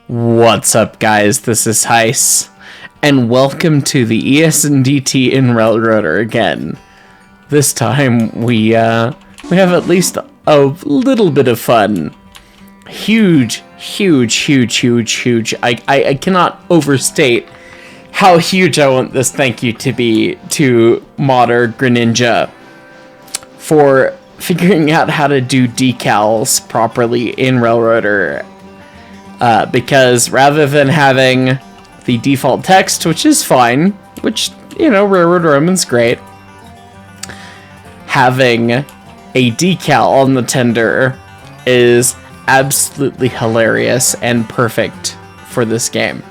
What's up, guys? This is Heiss, and welcome to the ES&DT in Railroader again. This time we have at least a little bit of fun. Huge. I cannot overstate how huge I want this thank you to be to Modder Greninja for figuring out how to do decals properly in Railroader. Because rather than having the default text, which is fine, which, you know, Railroad Roman's great, having a decal on the tender is absolutely hilarious and perfect for this game.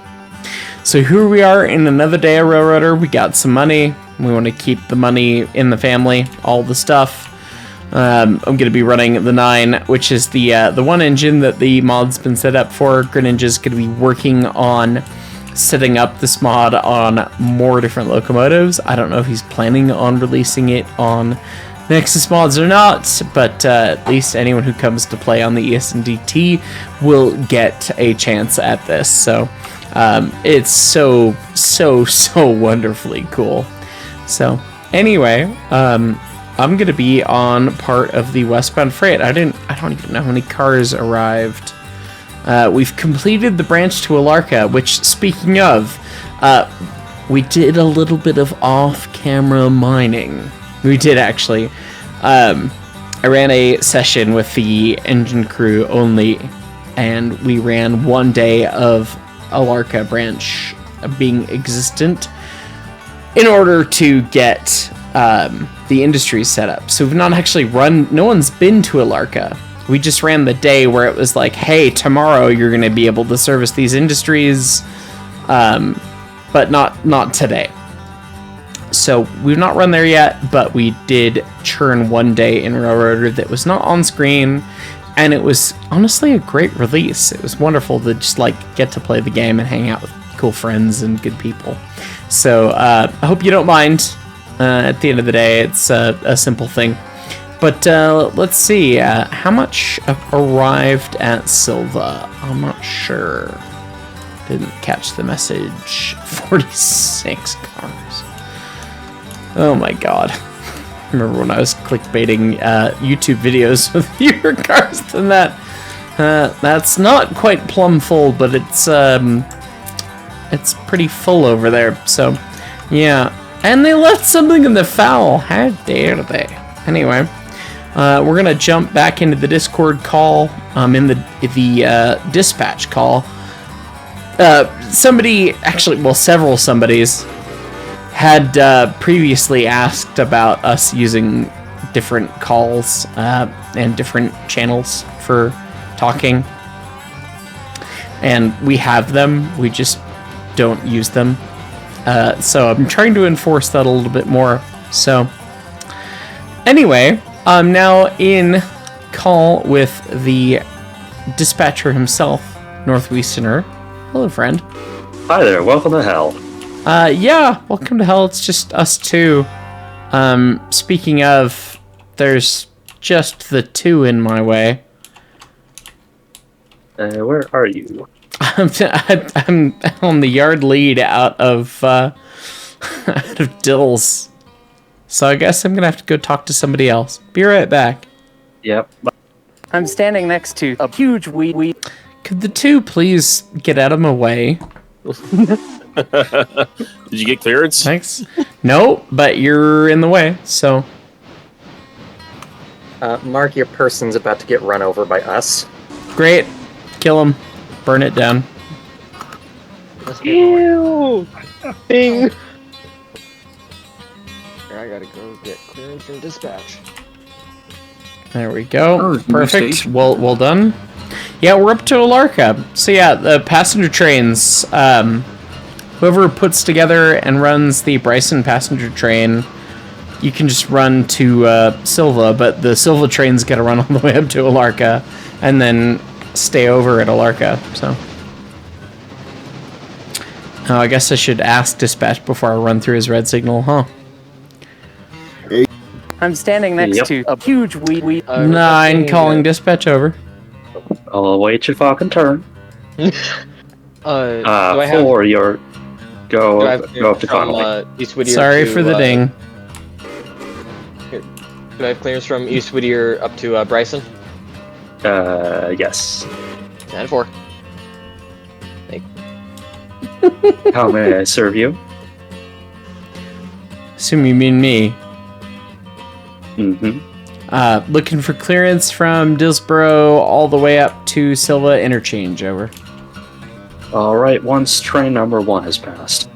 So here we are in another day of Railroader. We got some money. We want to keep the money in the family, all the stuff. I'm going to be running the 9, which is the one engine that the mod's been set up for. Greninja's going to be working on setting up this mod on more different locomotives. I don't know if he's planning on releasing it on Nexus mods or not, but at least anyone who comes to play on the ES&DT will get a chance at this. So it's so wonderfully cool. So anyway, I'm gonna be on part of the westbound freight. I don't even know how many cars arrived. We've completed the branch to Alarka, which, speaking of, we did a little bit of off-camera mining. We did, actually. I ran a session with the engine crew only, and we ran one day of Alarka branch being existent in order to get the industry set up. So we've not actually run, no one's been to Alarka. We just ran the day where it was like, hey, tomorrow you're going to be able to service these industries, but not today. So we've not run there yet, but we did churn one day in Railroader that was not on screen, and it was honestly a great release. It was wonderful to just like get to play the game and hang out with cool friends and good people. So I hope you don't mind. At the end of the day, it's a simple thing. But let's see, how much arrived at Silva? I'm not sure. Didn't catch the message. 46 cars. Oh my god. Remember when I was clickbaiting YouTube videos with fewer cars than that? That's not quite plumb full, but it's pretty full over there. So, yeah. And they left something in the foul. How dare they? Anyway, we're gonna jump back into the Discord call. In the dispatch call. Somebody, actually, well, several somebodies had previously asked about us using different calls and different channels for talking, and we have them. We just don't use them. So I'm trying to enforce that a little bit more. So anyway, I'm now in call with the dispatcher himself, Northwesterner. Hello, friend. Hi there, welcome to hell. Yeah, welcome to hell. It's just us two. Speaking of, there's just the 2 in my way. Where are you? I'm on the yard lead out of Dills. So I guess I'm gonna have to go talk to somebody else. Be right back. Yep. I'm standing next to a huge weed. Could the 2 please get out of my way? Did you get clearance? Thanks. No, but you're in the way, so. Mark, your person's about to get run over by us. Great. Kill him. Burn it down. Ew! Bing! I gotta go get clearance from dispatch. There we go. Oh, perfect. Well done. Yeah, we're up to Alarka. So yeah, the passenger trains. Whoever puts together and runs the Bryson passenger train, you can just run to Silva, but the Silva train's got to run all the way up to Alarka, and then stay over at Alarka. So, oh, I guess I should ask dispatch before I run through his red signal, huh? I'm standing next to a huge weed. 9 calling dispatch over. I'll wait your fucking turn. do I have, for your go do I have up to from Connolly. East Whittier Sorry to, for the ding. Do I have clearance from East Whittier up to Bryson? Yes. 10-4. How may I serve you? Assume you mean me. Mm-hmm. Looking for clearance from Dillsboro all the way up to Silva Interchange, over. All right, once train number 1 has passed.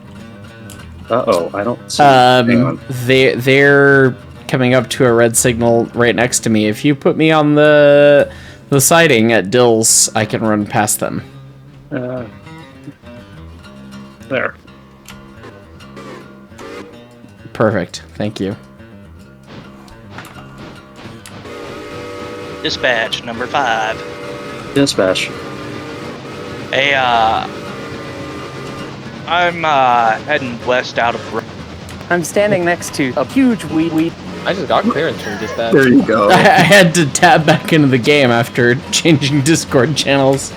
Uh-oh, I don't see... hang on. They're coming up to a red signal right next to me. If you put me on the siding at Dills, I can run past them. There. Perfect. Thank you. Dispatch number 5. Dispatch. Hey, I'm heading west out of. I'm standing next to a huge weed. I just got clearance from dispatch. There you go. I had to tab back into the game after changing Discord channels.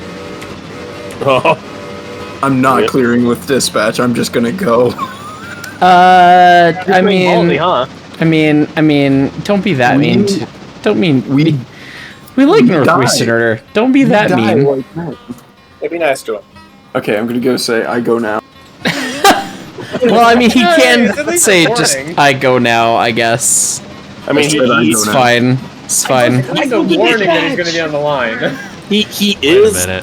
I'm not clearing with dispatch. I'm just gonna go. I mean, Baldy, huh? I mean, don't be that mean. Don't mean We we like we Northwestern die. Order. Don't be that die mean. like that. Yeah, be nice to him. Okay, I'm gonna go say I go now. Well, I mean, he It's at can least say a just warning. I go now, I guess. I mean, Said I It's go now. fine. It's fine. At least a warning that he's going to be on the line. he is the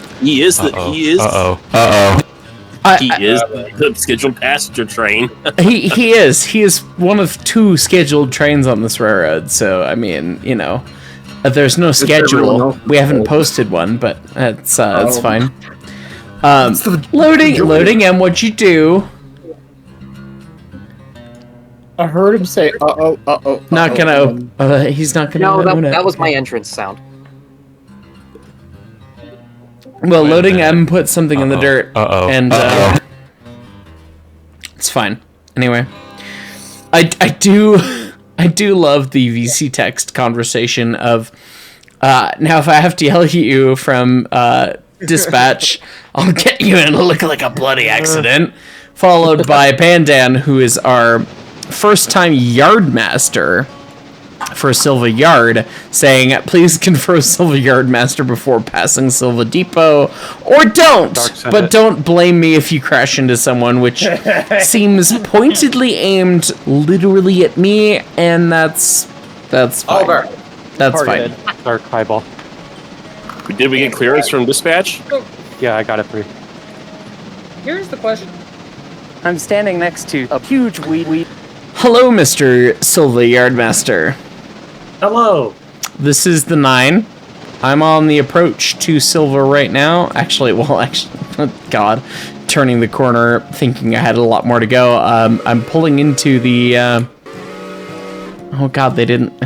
scheduled passenger train. He is one of 2 scheduled trains on this railroad. So I mean, you know, there's no everyone schedule. else We haven't posted one, but it's fine. It's the Loading M. What'd you do? I heard him say, uh-oh. Not gonna. He's not gonna. No, own it. that was my entrance sound. Well, loading M put something in the dirt. And it's fine. Anyway, I do love the VC text conversation of now if I have to yell at you from dispatch, I'll get you in to look like a bloody accident, followed by Pandan, who is our first-time yard master for Silva Yard, saying, please confer Silva Yard Master before passing Silva Depot, or don't, but don't blame me if you crash into someone, which seems pointedly aimed literally at me, and that's fine. Over. That's fine. Dark highball. Did we get clearance from dispatch? Yeah, I got it for you. Here's the question. I'm standing next to a huge weed. Hello, Mr. Silva Yardmaster. Hello. This is the 9. I'm on the approach to Silva right now. Actually, God, turning the corner, thinking I had a lot more to go. I'm pulling into the. Oh God, they didn't.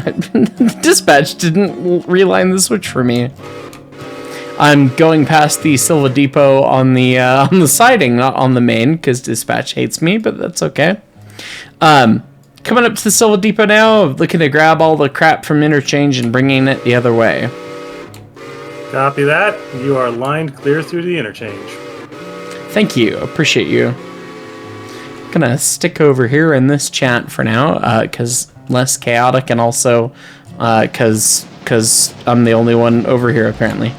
Dispatch didn't reline the switch for me. I'm going past the Silva Depot on the siding, not on the main, because dispatch hates me, but that's okay. Coming up to the Silva Depot now, looking to grab all the crap from interchange and bringing it the other way. Copy that. You are lined clear through the interchange. Thank you, appreciate you. Gonna stick over here in this chat for now, because less chaotic, and also because I'm the only one over here apparently.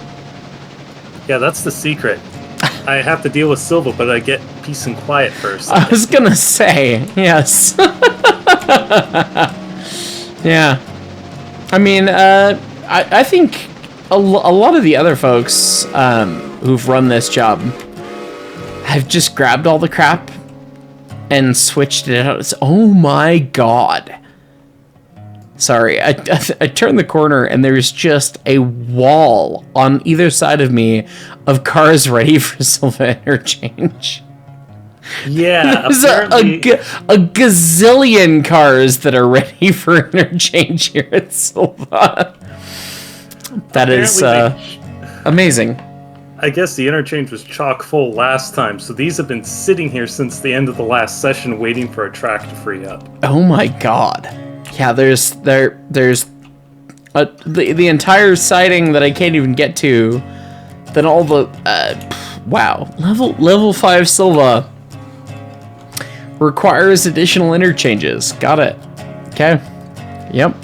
Yeah, that's the secret. I have to deal with Silva, but I get peace and quiet first. I was gonna say, yes. Yeah. I mean, I think a lot of the other folks who've run this job have just grabbed all the crap and switched it out. Oh my God. Sorry, I turned the corner and there's just a wall on either side of me of cars ready for Silva Interchange. Yeah, There's apparently... a gazillion cars that are ready for interchange here at Silva. That is amazing. I guess the interchange was chock full last time, so these have been sitting here since the end of the last session waiting for a track to free up. Oh my God. Yeah, there's the entire siding that I can't even get to. Then all the wow. Level 5 Silva requires additional interchanges. Got it. Okay. Yep.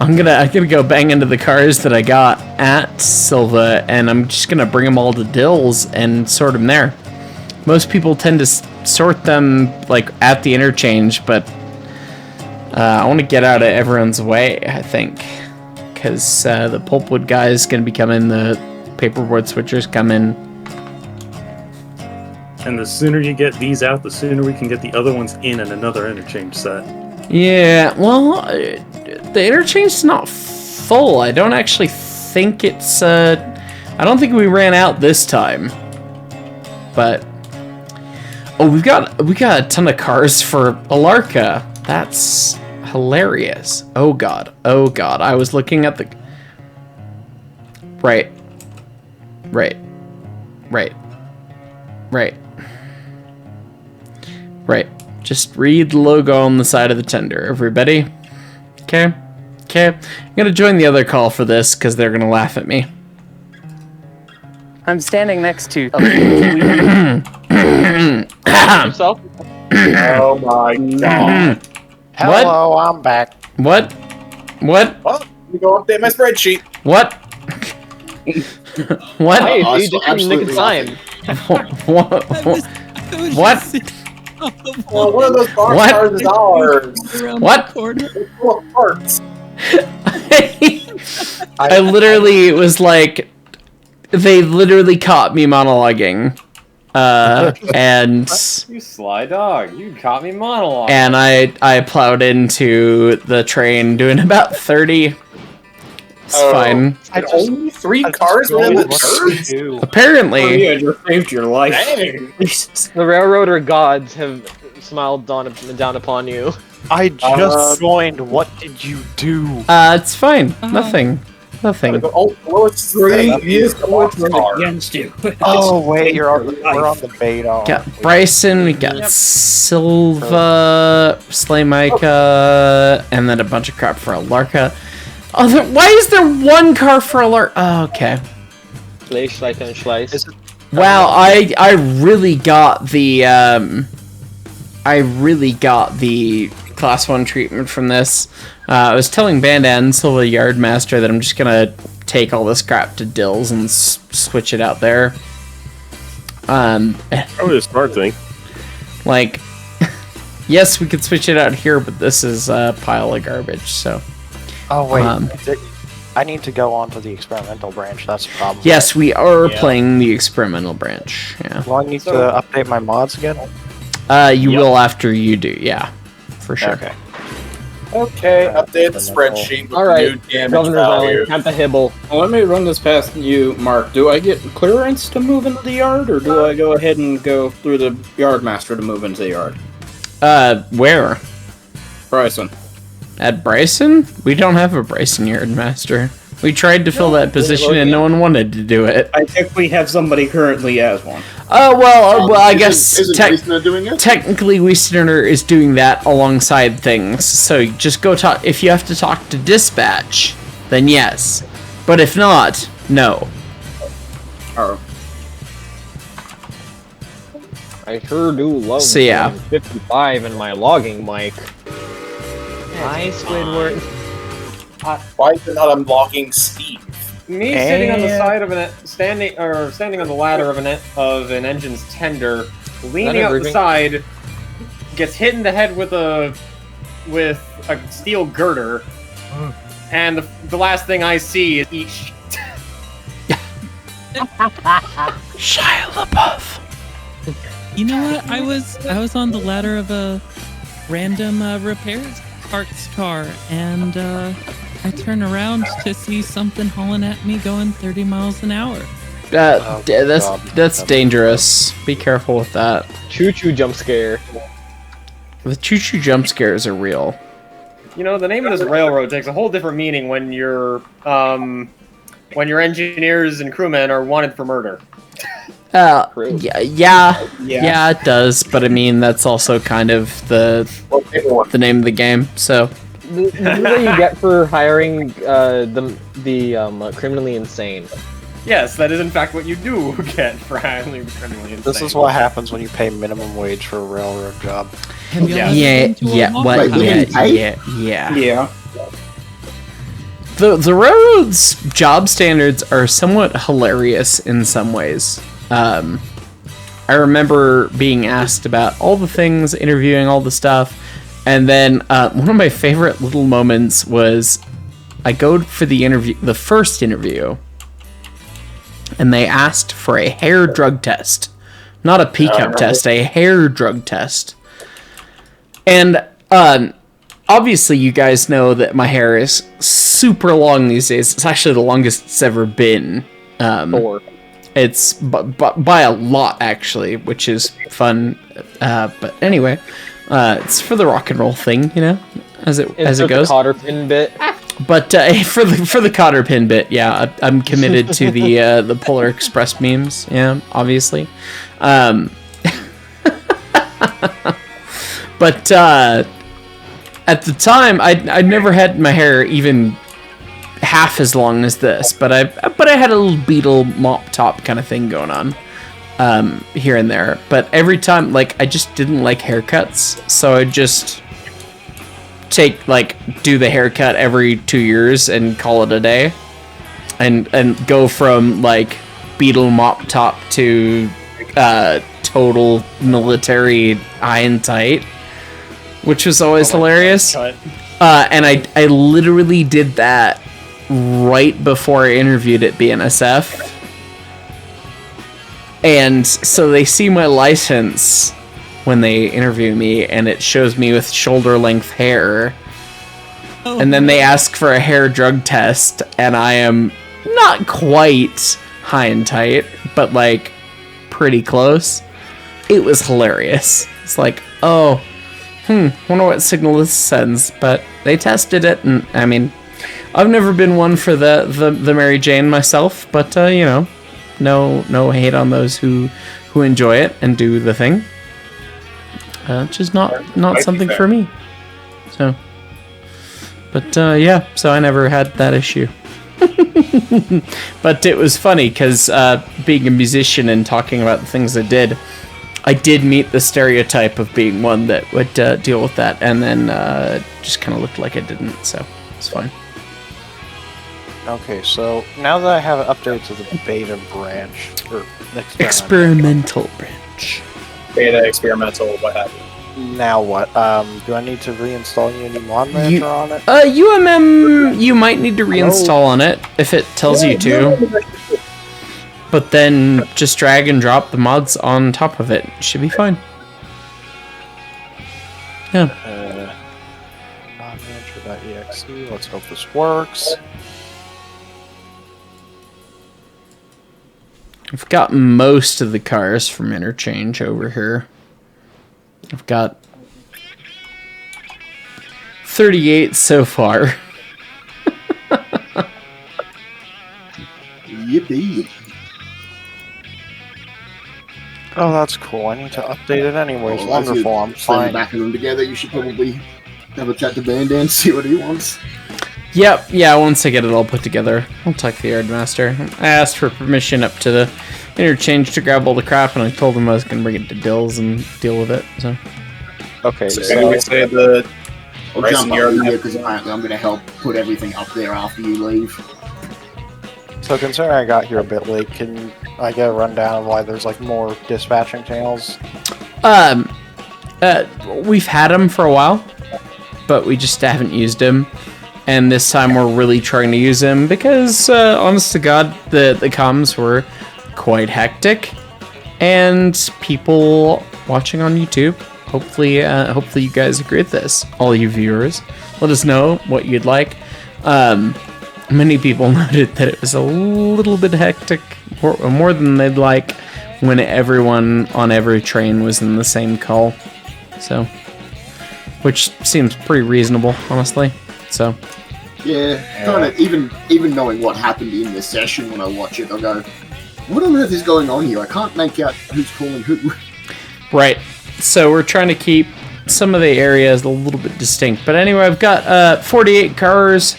I'm gonna go bang into the cars that I got at Silva, and I'm just gonna bring them all to Dills and sort them there. Most people tend to sort them like at the interchange, but I want to get out of everyone's way, I think, because the pulpwood guy is gonna be coming, the paperboard switchers come in. And the sooner you get these out, the sooner we can get the other ones in another interchange set. Yeah, well, the interchange's not full. I don't actually think it's, I don't think we ran out this time. But, oh, we got a ton of cars for Alarka. That's hilarious. Oh god, I was looking at the... Right. Just read the logo on the side of the tender, everybody. Okay. I'm gonna join the other call for this because they're gonna laugh at me. I'm standing next to. Yourself? Oh my god. Hello, I'm back. What? Well, you go update my spreadsheet. What? What? Hey, so you just in the nick of time. What? Well, one of those box What? cars is ours. What? It's full of parts. I literally was like, they literally caught me monologuing, and You sly dog. You caught me monologue. and I plowed into the train doing about 30. It's fine. And only 3 cars were in the turds? Apparently, you saved your life. Dang. The railroader gods have smiled down upon you. I just joined. What did you do? it's fine. Nothing. Oh, well, it's 3 is the box car. Against you. Oh wait, we're on the beta. Got Bryson, we got Silva, Slaymaika, and then a bunch of crap for Alarka. Oh, why is there one car for Alarka? Oh, okay. Slice. Wow, I really got the class 1 treatment from this. I was telling Bandit and Silva Yardmaster that I'm just gonna take all this crap to Dills and switch it out there. Probably a smart thing. Like, yes, we could switch it out here, but this is a pile of garbage, so. Oh wait, I need to go on to the experimental branch. That's the problem. Yes, we are playing the experimental branch. Yeah. Well, I need to update my mods again. You will after you do. Yeah, for sure. Okay, update the spreadsheet with Alright, new damage Governor's value. Island, at the Hibble. Well, let me run this past you, Mark. Do I get clearance to move into the yard, or do I go ahead and go through the yard master to move into the yard? Where? Bryson. At Bryson? We don't have a Bryson Yardmaster. We tried to fill that position and no one wanted to do it. I think we have somebody currently as one. Oh, well, I guess doing it? technically Weasterner is doing that alongside things. So just go talk. If you have to talk to dispatch, then yes. But if not, no. Oh. I sure do love 55 in my logging mic. Hi, Squidward. Why is it not unlocking Steve? Me sitting on the side of standing on the ladder of an engine's tender, leaning out the side, gets hit in the head with a steel girder, and the last thing I see is eat Shia LaBeouf. You know what? I was on the ladder of a random repair parts car, and I turn around to see something hauling at me going 30 miles an hour. That's dangerous. Be careful with that. Choo-choo jump scare. The choo-choo jump scares are real. You know, the name of this railroad takes a whole different meaning when your engineers and crewmen are wanted for murder. Yeah, it does. But I mean, that's also kind of the name of the game. So This is what you get for hiring the criminally insane. Yes, that is in fact what you do get for handling the criminally insane. This is what happens when you pay minimum wage for a railroad job. Yeah. The railroad's job standards are somewhat hilarious in some ways. I remember being asked about all the things, interviewing all the stuff, and then one of my favorite little moments was I go for the first interview, and they asked for a hair drug test. Not a P-cup test, a hair drug test. And obviously you guys know that my hair is super long these days. It's actually the longest it's ever been. It's by a lot, actually, which is fun. But anyway, it's for the rock and roll thing, you know, as it goes. The cotter pin bit. But for the cotter pin bit, yeah, I'm committed to the Polar Express memes. Yeah, obviously. But at the time, I'd never had my hair even half as long as this, but I had a little beetle mop top kind of thing going on here and there. But every time, like, I just didn't like haircuts, so I just do the haircut every 2 years and call it a day, and go from like beetle mop top to total military high and tight, which was always hilarious. And I literally did that right before I interviewed at BNSF, and so they see my license when they interview me, and it shows me with shoulder length hair. And then they ask for a hair drug test, and I am not quite high and tight, but like pretty close. It was hilarious. It's like, oh, wonder what signal this sends. But they tested it, and I mean, I've never been one for the Mary Jane myself, but you know, no hate on those who enjoy it and do the thing. Just not something for me. So, but yeah, so I never had that issue. But it was funny because being a musician and talking about the things I did meet the stereotype of being one that would deal with that, and then just kind of looked like I didn't. So it's fine. Okay, so now that I have an update to the beta branch or experimental branch. Beta, experimental, what have you. Now what? Do I need to reinstall any mod manager on it? UMM, you might need to reinstall on it if it tells you to. But then just drag and drop the mods on top of it. Should be fine. Yeah. Mod manager.exe. Let's hope this works. I've got most of the cars from Interchange over here. I've got 38 so far. Yippee. Oh, that's cool. I need to update it anyways. Wonderful. I'm fine. Backing them together, you should probably have a chat to Bandan, see what he wants. Yep, yeah, once I get it all put together, I'll talk to the Yardmaster. I asked for permission up to the Interchange to grab all the crap, and I told him I was going to bring it to Dills and deal with it, so... Okay, so we say the... I'll jump over here, because apparently I'm going to help put everything up there after you leave. So considering I got here a bit late, can I get a rundown of why there's, like, more dispatching channels? We've had them for a while, but we just haven't used them. And this time we're really trying to use them because, honest to God, the comms were quite hectic. And people watching on YouTube, hopefully you guys agree with this. All you viewers, let us know what you'd like. Many people noted that it was a little bit hectic, more than they'd like, when everyone on every train was in the same call. So, which seems pretty reasonable, honestly. So. Yeah, kind of, even knowing what happened in the session when I watch it, I'll go, what on earth is going on here? I can't make out who's calling who. Right. So we're trying to keep some of the areas a little bit distinct. But anyway, I've got 48 cars,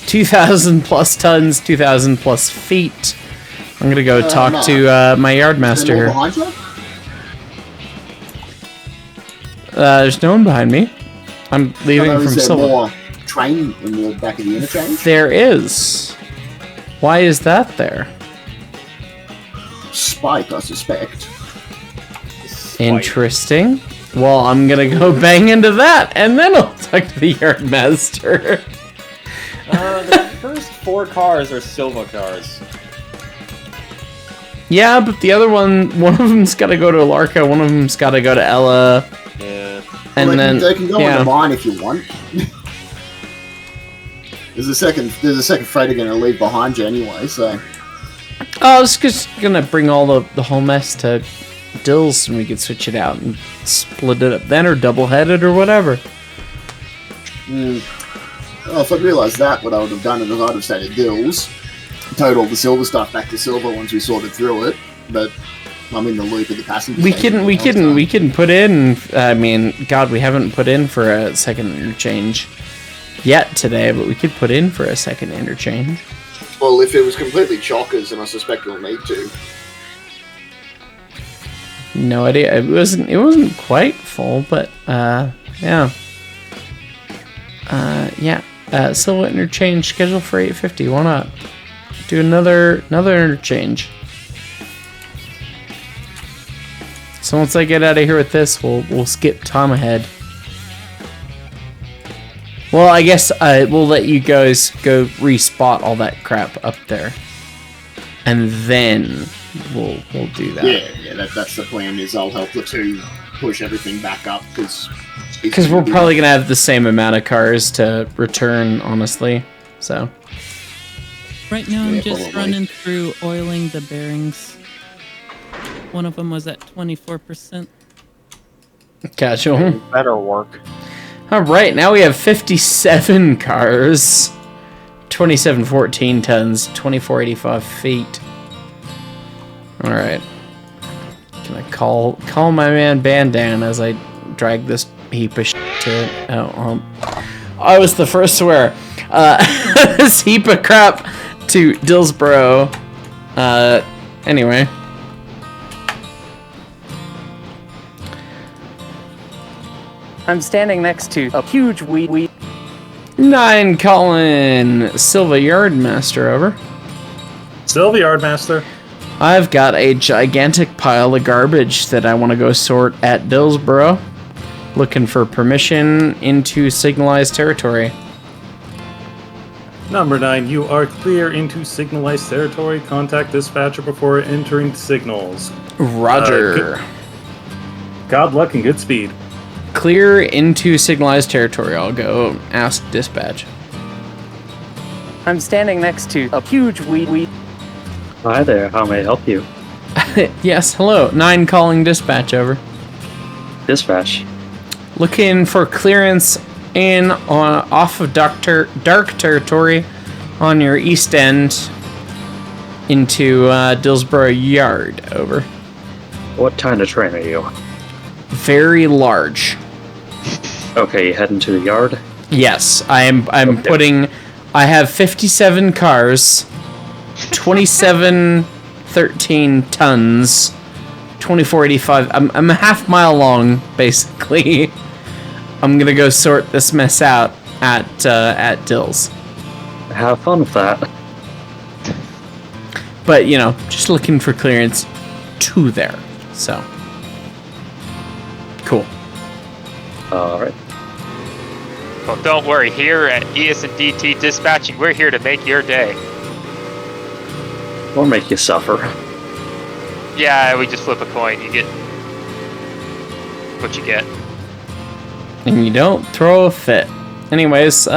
2,000 plus tons, 2,000 plus feet. I'm gonna go talk to my yard master here. Behind you? There's no one behind me. I'm leaving from Is there Silver. more train in the back of the interchange? There is. Why is that there? Spike, I suspect. Interesting. Well, I'm gonna go bang into that, and then I'll talk to the yard master. The first 4 cars are Silva cars. Yeah, but the other one of them's got to go to Alarka, one of them's got to go to Ella. Yeah. And well, then they can go on the mine if you want. There's a second freighter going to leave behind you anyway, so. I was just gonna bring all the whole mess to Dills, and we could switch it out and split it up then, or double-head it, or whatever. Well, if I'd realised that, what I would have done is I'd have stayed at Dills, towed all the Silver stuff back to Silver once we sorted through it, but I'm in the loop of the passenger station. We can put in, I mean, God, we haven't put in for a second interchange yet today, but we could put in for a second interchange. Well, if it was completely chockers, and I suspect we'll need to. No idea. It wasn't quite full, but yeah. Silver interchange scheduled for 8:50. Why not do another interchange? So once I get out of here with this, we'll skip time ahead. Well, I guess we'll let you guys go respot all that crap up there, and then we'll do that. Yeah, that's the plan. Is I'll help the two push everything back up because we're probably gonna have the same amount of cars to return, honestly. So right now I'm just running through oiling the bearings. One of them was at 24%. Casual. Better work. Alright, now we have 57 cars. 2714 tons, 2485 feet. Alright. Can I call my man Bandan as I drag this heap of shit to it? I was the first swear. This heap of crap to Dillsboro. Anyway. I'm standing next to a huge weed. 9 Colin Silva Yardmaster, over. Silva Yardmaster. I've got a gigantic pile of garbage that I want to go sort at Dillsboro. Looking for permission into signalized territory. Number 9, you are clear into signalized territory. Contact dispatcher before entering signals. Roger. God luck and good speed. Clear into signalized territory. I'll go ask dispatch. I'm standing next to a huge weed. Hi there, how may I help you? Yes, hello. 9 calling dispatch, over. Dispatch. Looking for clearance off of dark territory on your east end into Dillsboro Yard, over. What kind of train are you? Very large. Okay, you heading to the yard? Yes, I'm putting. I have 57 cars, 2713 tons, 2485. I'm a half mile long, basically. I'm gonna go sort this mess out at Dills. Have fun with that. But just looking for clearance to there. So cool. Alright. Well, don't worry. Here at ES&DT Dispatching, we're here to make your day. Or make you suffer. Yeah, we just flip a coin. You get what you get. And you don't throw a fit. Anyways,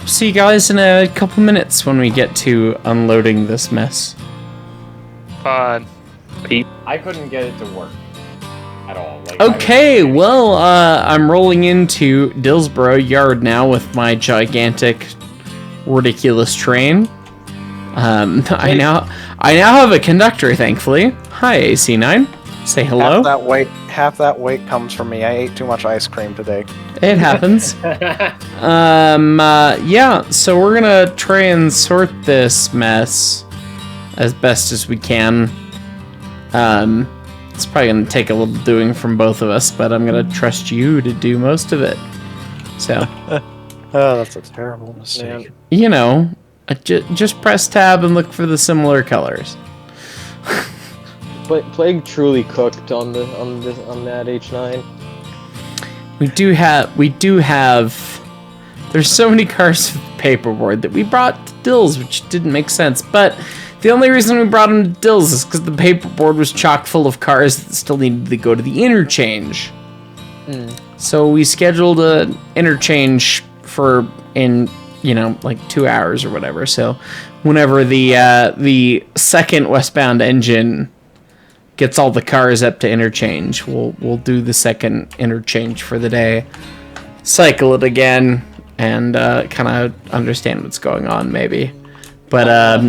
see you guys in a couple minutes when we get to unloading this mess. Fun. I couldn't get it to work at all. Okay, well, I'm rolling into Dillsboro Yard now with my gigantic, ridiculous train. I now have a conductor, thankfully. Hi, AC9. Say hello. Half that weight comes from me. I ate too much ice cream today. It happens. Yeah, so we're gonna try and sort this mess. as best as we can. It's probably going to take a little doing from both of us, but I'm going to trust you to do most of it. So, Oh, that's a terrible mistake. you know, just press tab and look for the similar colors. Plague truly cooked on that H9. We do have. There's so many cars with paperboard that we brought to Dills, which didn't make sense. But the only reason we brought them to Dills is because the paperboard was chock full of cars that still needed to go to the interchange. So we scheduled an interchange in like 2 hours or whatever. So whenever the second westbound engine gets all the cars up to interchange, we'll do the second interchange for the day, cycle it again, and kind of understand what's going on maybe. But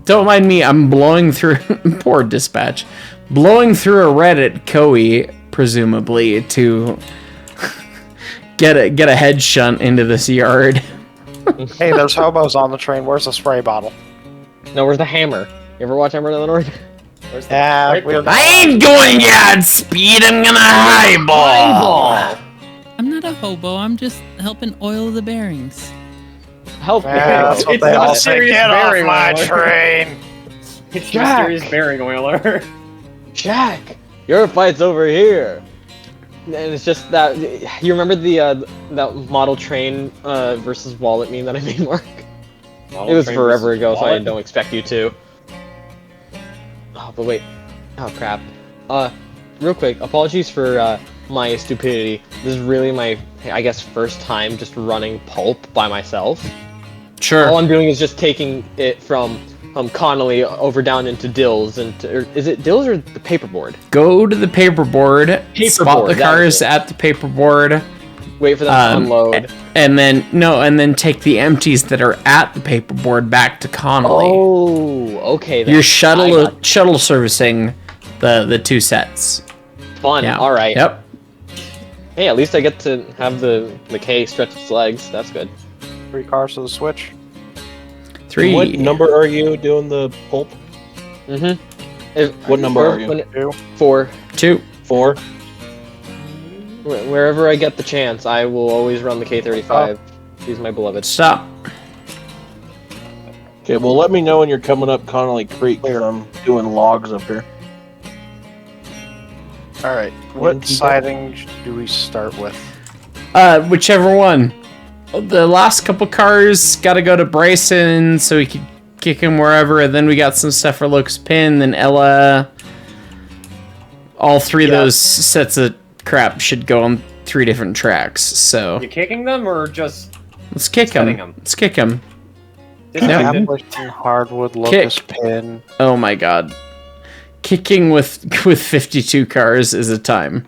don't mind me, I'm blowing through poor dispatch, blowing through a Reddit Koei presumably to get a head shunt into this yard. Hey, there's hobos on the train. Where's the spray bottle? No, where's the hammer? You ever watch Hammer of the North? I ain't going yard speed, I'm gonna highball. I'm not a hobo, I'm just helping oil the bearings. Help me. That's what they all say. Get off my train! It's mysterious bearing oiler. Jack, your fight's over here. And it's just that you remember the that model train versus wallet meme that I made, Mark? It was forever ago, so I don't expect you to. Oh, but wait. Oh, crap. Real quick, apologies for my stupidity. This is really my, I guess, first time just running Pulp by myself. Sure. All I'm doing is just taking it from Connolly over down into Dills, and is it Dills or the paperboard? Go to the paperboard, spot the cars at the paperboard, wait for them to unload, and then take the empties that are at the paperboard back to Connolly. Oh, okay. Then. You're shuttle servicing the two sets. Fun. Yeah. All right. Yep. Hey, at least I get to have the K stretch its legs. That's good. 3 cars to the switch. 3. What number are you doing the pulp? What number are you? 4. 2. 4. Wherever I get the chance, I will always run the K35. She's my beloved. Stop. Okay, well, let me know when you're coming up Connolly Creek, because I'm doing logs up here. Alright, what siding do we start with? Whichever one. The last couple cars gotta go to Bryson so we can kick him wherever, and then we got some stuff for Locust Pin, then Ella. All 3 of those sets of crap should go on 3 different tracks, so... You kicking them, or just... Let's kick him. Let's kick him. Appleton, Hardwood, Locust Pin. Oh my god. Kicking with 52 cars is a time.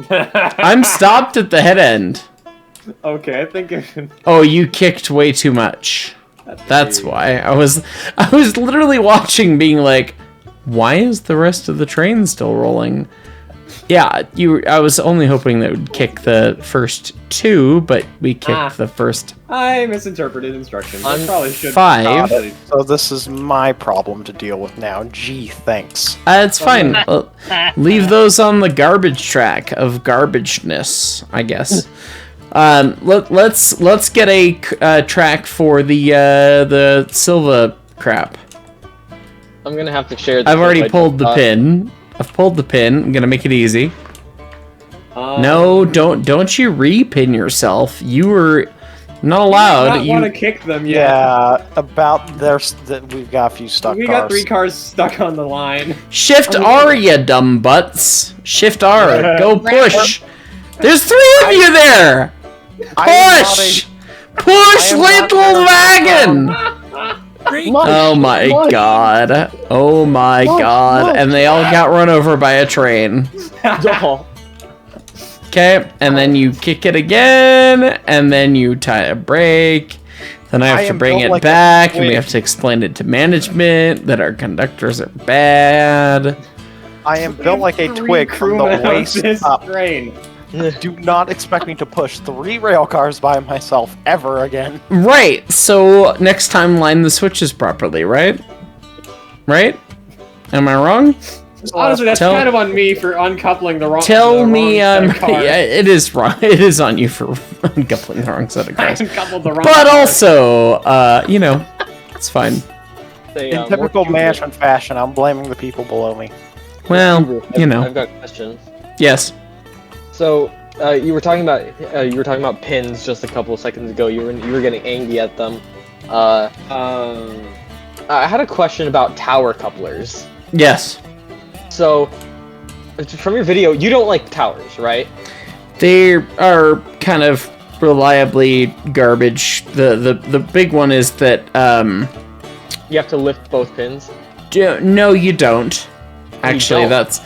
I'm stopped at the head end. Okay, I think Oh, you kicked way too much. That's why. I was literally watching being like, why is the rest of the train still rolling? Yeah, I was only hoping that it would kick the first 2, but we kicked the first... I misinterpreted instructions. I probably should... 5. So this is my problem to deal with now. Gee, thanks. It's fine. Leave those on the garbage track of garbageness, I guess. Let's get a track for the Silva crap. I'm gonna have to share. I've already pulled the pin. I've pulled the pin. I'm gonna make it easy. No, don't you re-pin yourself. You were not allowed. You want to kick them yet. Yeah, we've got a few stuck We got 3 cars stuck on the line. Shift R, you dumb butts. Shift R. Go push. There's 3 of you there. Push! Push, little wagon! Oh my god. Oh my god. And they all got run over by a train. Okay, and then you kick it again, and then you tie a brake. Then I have to bring it back, and we have to explain it to management that our conductors are bad. I am built like a twig from the waist up. Do not expect me to push 3 rail cars by myself ever again. Right, so next time line the switches properly, right? right? Am I wrong? Honestly, that's kind of on me for uncoupling the wrong. Tell me, wrong set of cars. yeah, it is wrong. It is on you for uncoupling the wrong set of I cars. uncoupled the wrong. But car. also, you know, it's fine. In typical mansion fashion, I'm blaming the people below me. Well, you know. I've got a question. Yes. So you were talking about pins just a couple of seconds ago. You were getting angry at them. I had a question about tower couplers. Yes. So, from your video, you don't like towers, right? They are kind of reliably garbage. The big one is that you have to lift both pins. No, you don't. Actually, that's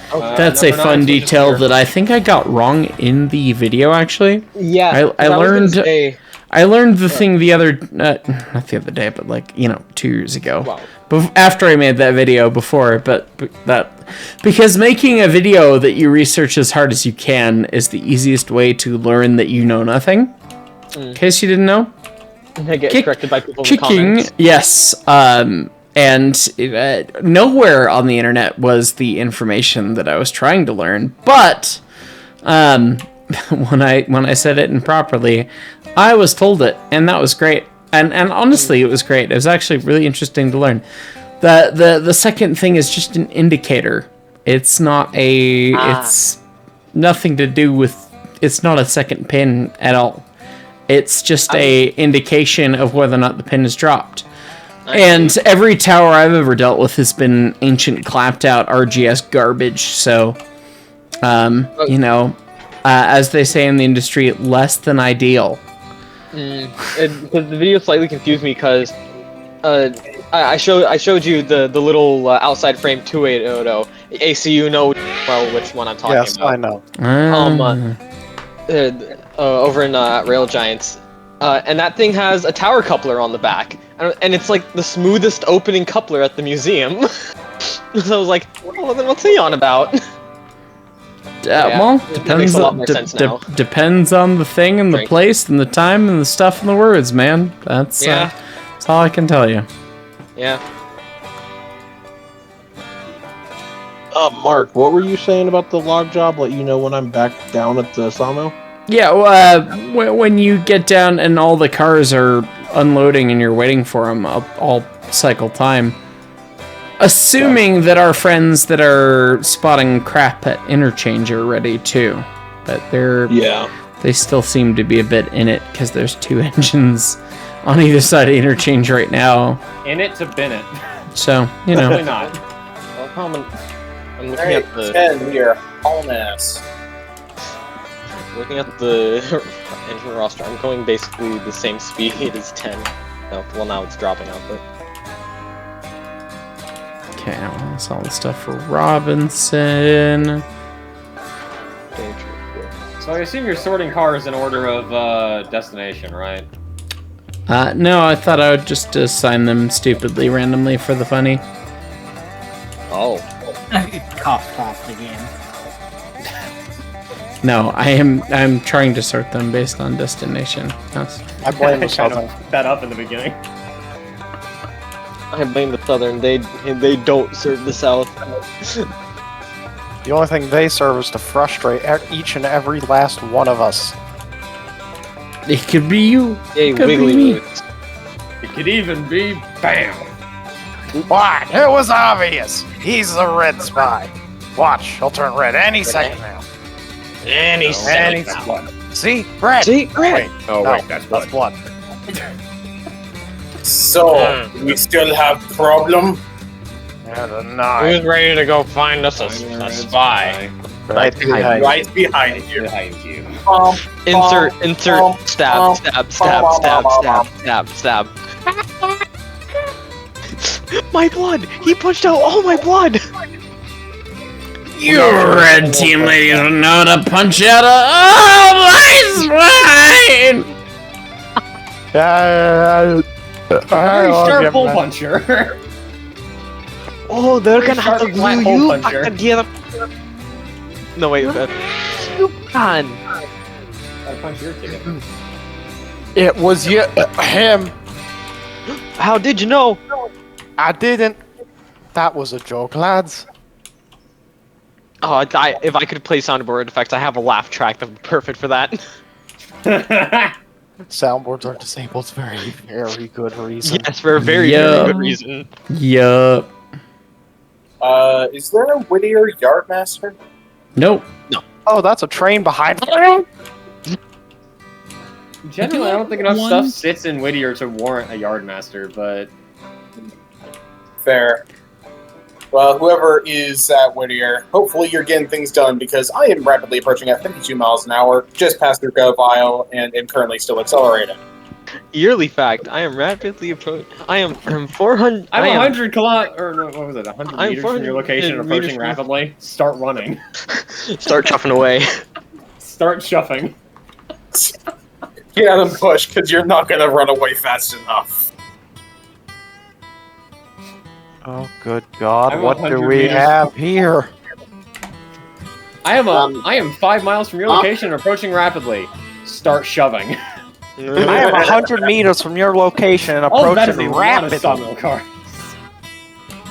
a fun detail that I think I got wrong in the video. Actually, yeah, I learned the thing the other not the other day, but like 2 years ago. Wow. After I made that video before, but because making a video that you research as hard as you can is the easiest way to learn that you know nothing. In case you didn't know. I get corrected by people in the comments. Yes. And nowhere on the internet was the information that I was trying to learn, but when I said it improperly, I was told it, and that was great. And honestly, it was great. It was actually really interesting to learn. The second thing is just an indicator. It's not a. It's nothing to do with. It's not a second pin at all. It's just a indication of whether or not the pin is dropped. And every tower I've ever dealt with has been ancient, clapped out RGS garbage. So, as they say in the industry, less than ideal. Because the video slightly confused me because I showed you the little outside frame 2800 AC. You know well which one I'm talking about. Yes, I know. Over in Rail Giants, and that thing has a tower coupler on the back, and it's like the smoothest opening coupler at the museum. So I was like, well, then what's he on about? Well, depends on the thing and the place and the time and the stuff and the words, man. That's all I can tell you. Yeah. Mark, what were you saying about the log job? Let you know when I'm back down at the sawmill? Yeah, when you get down and all the cars are unloading and you're waiting for them, I'll cycle time. Assuming that our friends that are spotting crap at interchange are ready too, but they still seem to be a bit in it because there's 2 engines on either side of interchange right now. In it to bin it. So Probably not. Well, I'm looking at the 10 here, hauling ass. Looking at the engine roster, I'm going basically the same speed as 10. No, well now it's dropping out, but. Okay, that's all the stuff for Robinson. So I assume you're sorting cars in order of destination, right? No, I thought I would just assign them stupidly, randomly for the funny. Oh. Cough again. No, I'm trying to sort them based on destination. I blame the kind Southern. of that up in the beginning. I blame the Southern. They don't serve the South. The only thing they serve is to frustrate each and every last one of us. It could be you. Hey, it could wiggly be me. roots. It could even be BAM! What? It was obvious. He's the red spy. Watch, he'll turn red any second now. Any second. See? Red! See? Red! Wait. Oh, No, wait, that's blood. So, we still have problem? And a 9. Who's ready to go find us a spy? Right behind. Right behind you. Insert, stab. My blood! He punched out all my blood! You red team ladies don't know how to punch out my spine! Very sharp hole puncher. Oh, they're gonna have to glue you back puncher. together. No, wait, you can. Gotta punch your ticket. It was him. How did you know? I didn't. That was a joke, lads. Oh, if I could play soundboard effects, I have a laugh track that would be perfect for that. Soundboards are disabled for a very good reason. Yes, for a very, very good reason. Yup. Is there a Whittier Yardmaster? Nope. No. Oh, that's a train behind. Generally, I don't think enough stuff sits in Whittier to warrant a Yardmaster, but... Fair. Well, whoever is at Whittier, hopefully you're getting things done, because I am rapidly approaching at 52 miles an hour, just past their Gov aisle, and am currently still accelerating. Yearly fact, I am rapidly approaching. I'm 400. I'm 100 or no, what was it? 100 meters from your location and approaching rapidly. Start running. Start chuffing away. Start chuffing. Get out and push, because you're not going to run away fast enough. Oh, good God! I'm What do 100 we meters. have here? I am 5 miles from your location and approaching rapidly. Start shoving. I am 100 meters from your location and Oh, that is a approaching lot of rapidly. sawmill cars.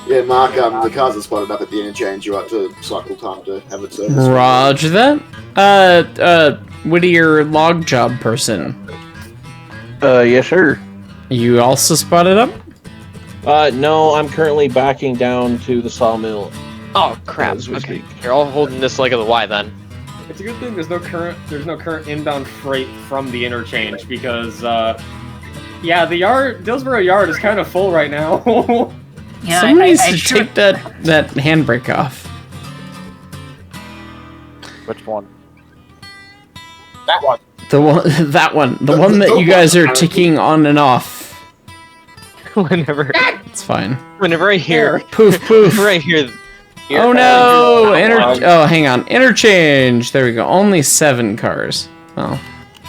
Yeah, Mark, the cars are spotted up at the interchange. You have to cycle time to have it serviced. Roger that. Whittier log job person. Yes, sir. You also spotted up? No, I'm currently backing down to the sawmill. Oh crap! As we Okay, speak. you're all holding this leg of the Y then. It's a good thing there's no current inbound freight from the interchange because yeah, the Dillsboro Yard is kind of full right now. Yeah, Someone needs I to sure- take that handbrake off. Which one? That one. The one that you guys are ticking on and off. Whenever It's fine. I hear Poof poof. whenever I hear. Oh no! Oh, hang on. Interchange. There we go. Only 7 cars. Oh.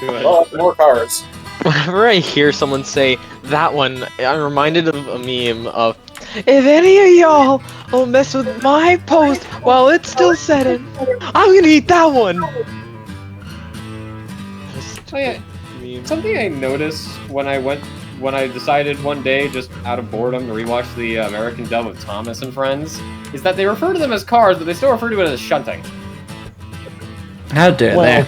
Well, more cars. Whenever I hear someone say that one, I'm reminded of a meme of, if any of y'all will mess with my post while it's still setting, I'm gonna eat that one. Oh, yeah. Something I noticed when I decided one day, just out of boredom, to rewatch the American dub of Thomas and Friends, is that they refer to them as cars, but they still refer to it as shunting. How dare they?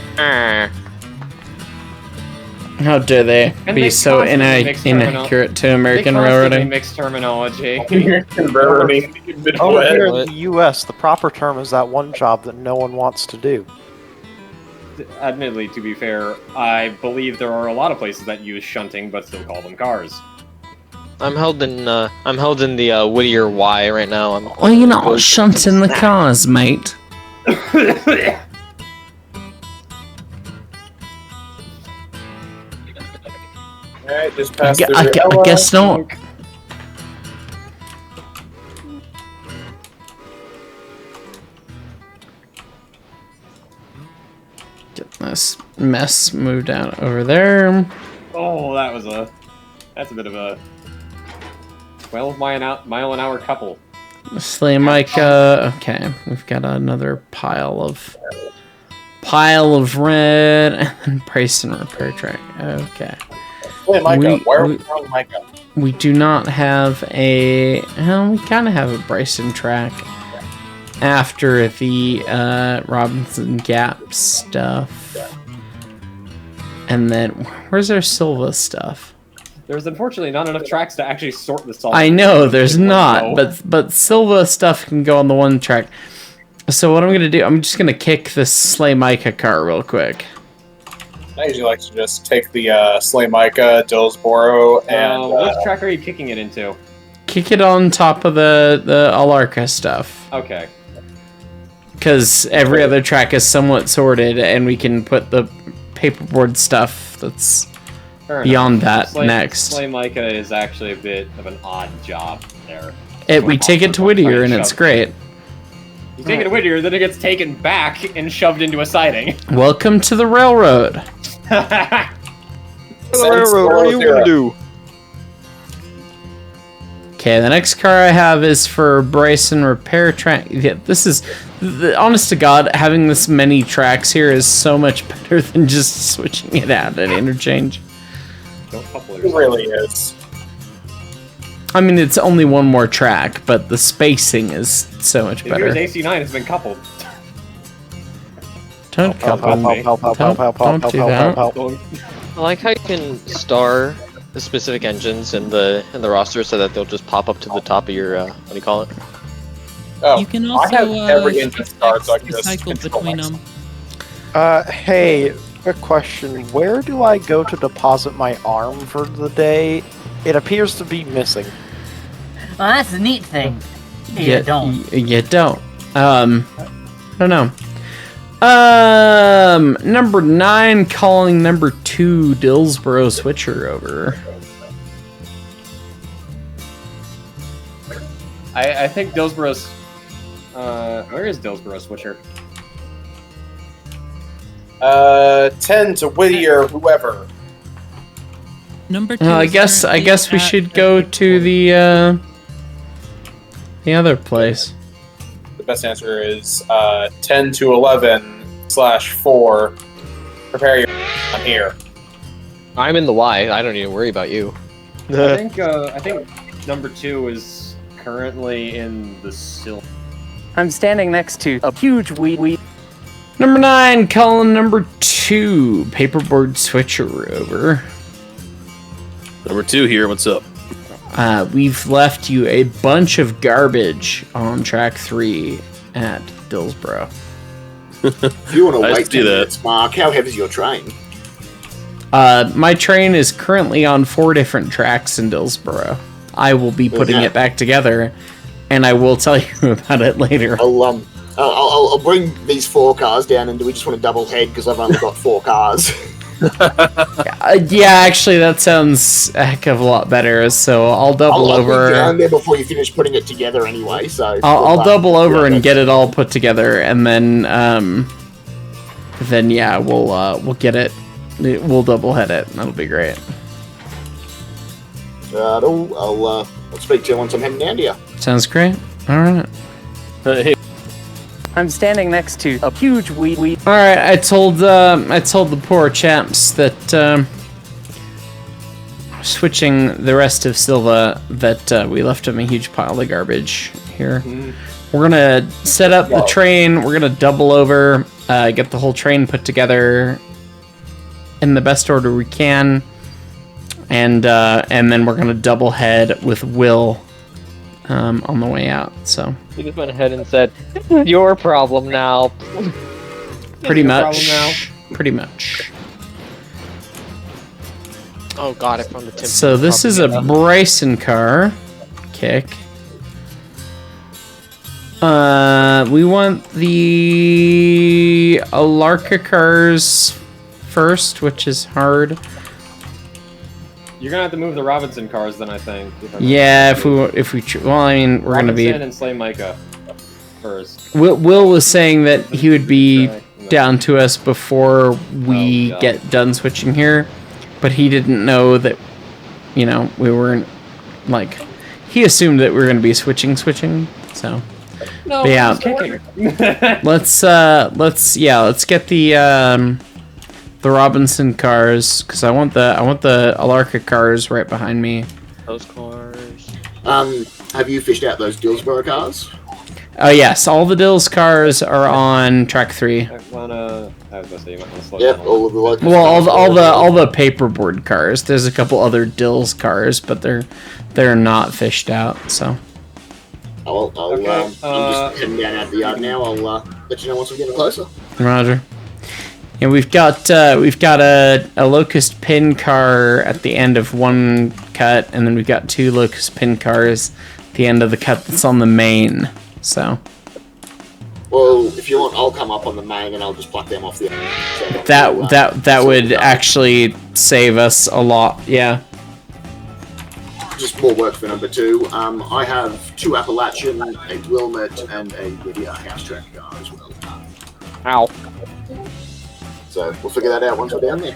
How dare they And be they so constantly mix inaccurate to American they constantly railroading? mix terminology. Over here in the U.S., the proper term is that one job that no one wants to do. Admittedly, to be fair, I believe there are a lot of places that use shunting but still call them cars. I'm held in the Whittier Y right now. Well, you're not shunting the cars, mate. Alright, just past I guess not. Get this mess moved out over there. Oh, that's a bit of a 12 mile an hour couple. Slay Micah. Okay, we've got another pile of red and price and repair track. Okay. Hey, Micah, why are we throwing Micah? We do not have we kind of have a Bryson track after the Robinson Gap stuff. And then, where's our Silva stuff? There's unfortunately not enough tracks to actually sort this all. I know, there's not, but Silva stuff can go on the one track. So what I'm going to do, I'm just going to kick this Slay Micah car real quick. I usually like to just take the Slay Micah, Dillsboro, and... which track are you kicking it into? Kick it on top of the Alarka stuff. Okay. Because every other track is somewhat sorted, and we can put the paperboard stuff that's beyond that next. Slay Micah is actually a bit of an odd job there. We take it to Whittier, and it's great. You take it to Whittier, then it gets taken back and shoved into a siding. Welcome to the railroad. Railroad, what are you gonna do? Okay, the next car I have is for Bryson repair track. Yeah, this is, honest to God, having this many tracks here is so much better than just switching it out at interchange. Don't couple It really is. I mean, it's only one more track, but the spacing is so much better. Here's AC9 has been coupled. Don't couple me. Don't do that. I like how you can star the specific engines in the roster so that they'll just pop up to the top of your what do you call it? Oh, You can also I have every engine starred, so I can just cycle control between myself. them. Hey, quick question. Where do I go to deposit my arm for the day? It appears to be missing. Well, that's the neat thing. You don't. You don't. I don't know. Number 9 calling number 2 Dillsboro switcher over. I think Dillsboro's... where is Dillsboro switcher? 10 to Whittier, whoever. Number 2. I guess we should go to the other place. The best answer is 10 to 11/4. Prepare your. I'm here. I'm in the Y. I don't need to worry about you. I think number 2 is currently in the sill. I'm standing next to a huge weed. Number 9 calling number 2 paperboard switcher over. Number 2 here. What's up? We've left you a bunch of garbage on track 3 at Dillsboro. If you want to Nice wait to do 10 that. minutes, Mark, how heavy is your train? My train is currently on 4 different tracks in Dillsboro. I will be putting it back together, and I will tell you about it later. I'll bring these 4 cars down, and do we just want to double head because I've only got 4 cars? Yeah, actually, that sounds a heck of a lot better. So I'll double over. I'll be down there before you finish putting it together, anyway. So I'll double over and get it all put together, and then yeah, we'll get it. We'll double head it. That'll be great. I'll speak to you once I'm heading down to you. Sounds great. All right. Hey. I'm standing next to a huge weed. All right. I told the poor chaps that switching the rest of Silva that we left them a huge pile of garbage here. We're gonna set up the train. We're gonna double over, get the whole train put together in the best order we can, and then we're gonna double head with Will on the way out. So He just went ahead and said, "Your problem now." pretty much. Pretty much. Oh God, I found the tip. So this is a Bryson car. Kick. We want the Alarka cars first, which is hard. You're gonna have to move the Robinson cars then, I think. Yeah, well, I mean, we're gonna be. Robinson and Slay Micah first. Will was saying that he would be down to us before we get done switching here, but he didn't know that, we weren't, like, he assumed that we were gonna be switching, so. No, but yeah, let's get the Robinson cars, because I want the Alarka cars right behind me. Those cars. Have you fished out those Dillsboro cars? Oh yes, all the Dills cars are on track 3. I was gonna say you might want to slow Yep, down. all of the local. Well, all the paperboard cars. There's a couple other Dills cars, but they're not fished out. So. I'm just heading down out the yard now. I'll let you know once I'm getting closer. Roger. Yeah, we've got a locust pin car at the end of one cut, and then we've got 2 locust pin cars at the end of the cut that's on the main. So. Well, if you want, I'll come up on the main and I'll just pluck them off the. That would actually save us a lot. Yeah. Just more work for number 2. I have 2 Appalachian, a Wilmot, and a Whittier house track car as well. Ow. So we'll figure that out once we're down there.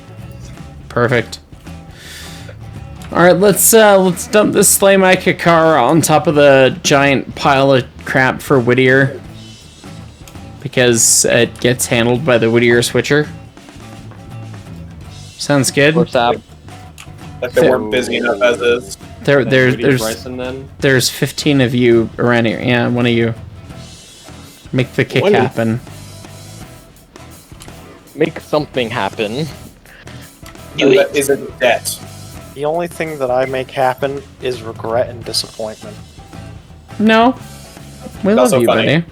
Perfect. All right, let's dump this Slay Micah car on top of the giant pile of crap for Whittier, because it gets handled by the Whittier switcher. Sounds good. Like they weren't busy enough as is. There's 15 of you around here. Yeah, one of you. Make the kick happen. Make something happen. Is it debt? The only thing that I make happen is regret and disappointment. No. We love you, buddy.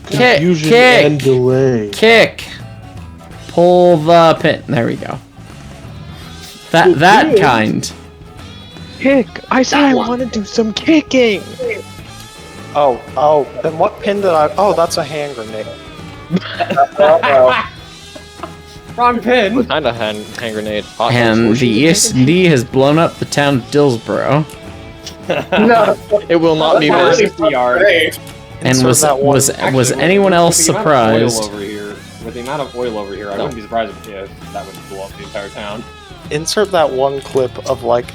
Confusion and delay. Kick. Pull the pin. There we go. That kind. Kick! I said I want to do some kicking! Oh, then what pin did I... Oh, that's a hand grenade. Wrong pin! What kind of hand grenade? And the ES&D has blown up the town of Dillsboro. No, it will not be worth it. And was anyone else surprised? With the amount of oil over here, I wouldn't be surprised if that would blow up the entire town. Insert that one clip of, like,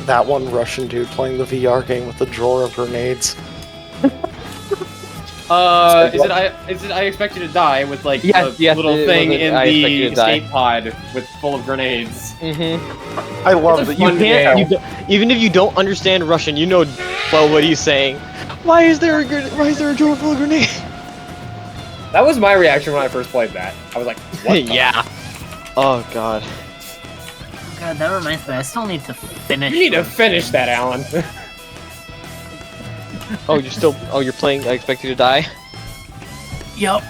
that one Russian dude playing the VR game with the drawer of grenades. Is it I Expect You to Die with, like, a little thing in the escape pod full of grenades? Mm-hmm. I love that you can't. Even if you don't understand Russian, you know well what he's saying. Why is there a drawer full of grenades? That was my reaction when I first played that. I was like, what? Yeah. Oh god. God, that reminds me. I still need to finish. You need to finish that, Alan. You're playing I Expect You to Die? Yup.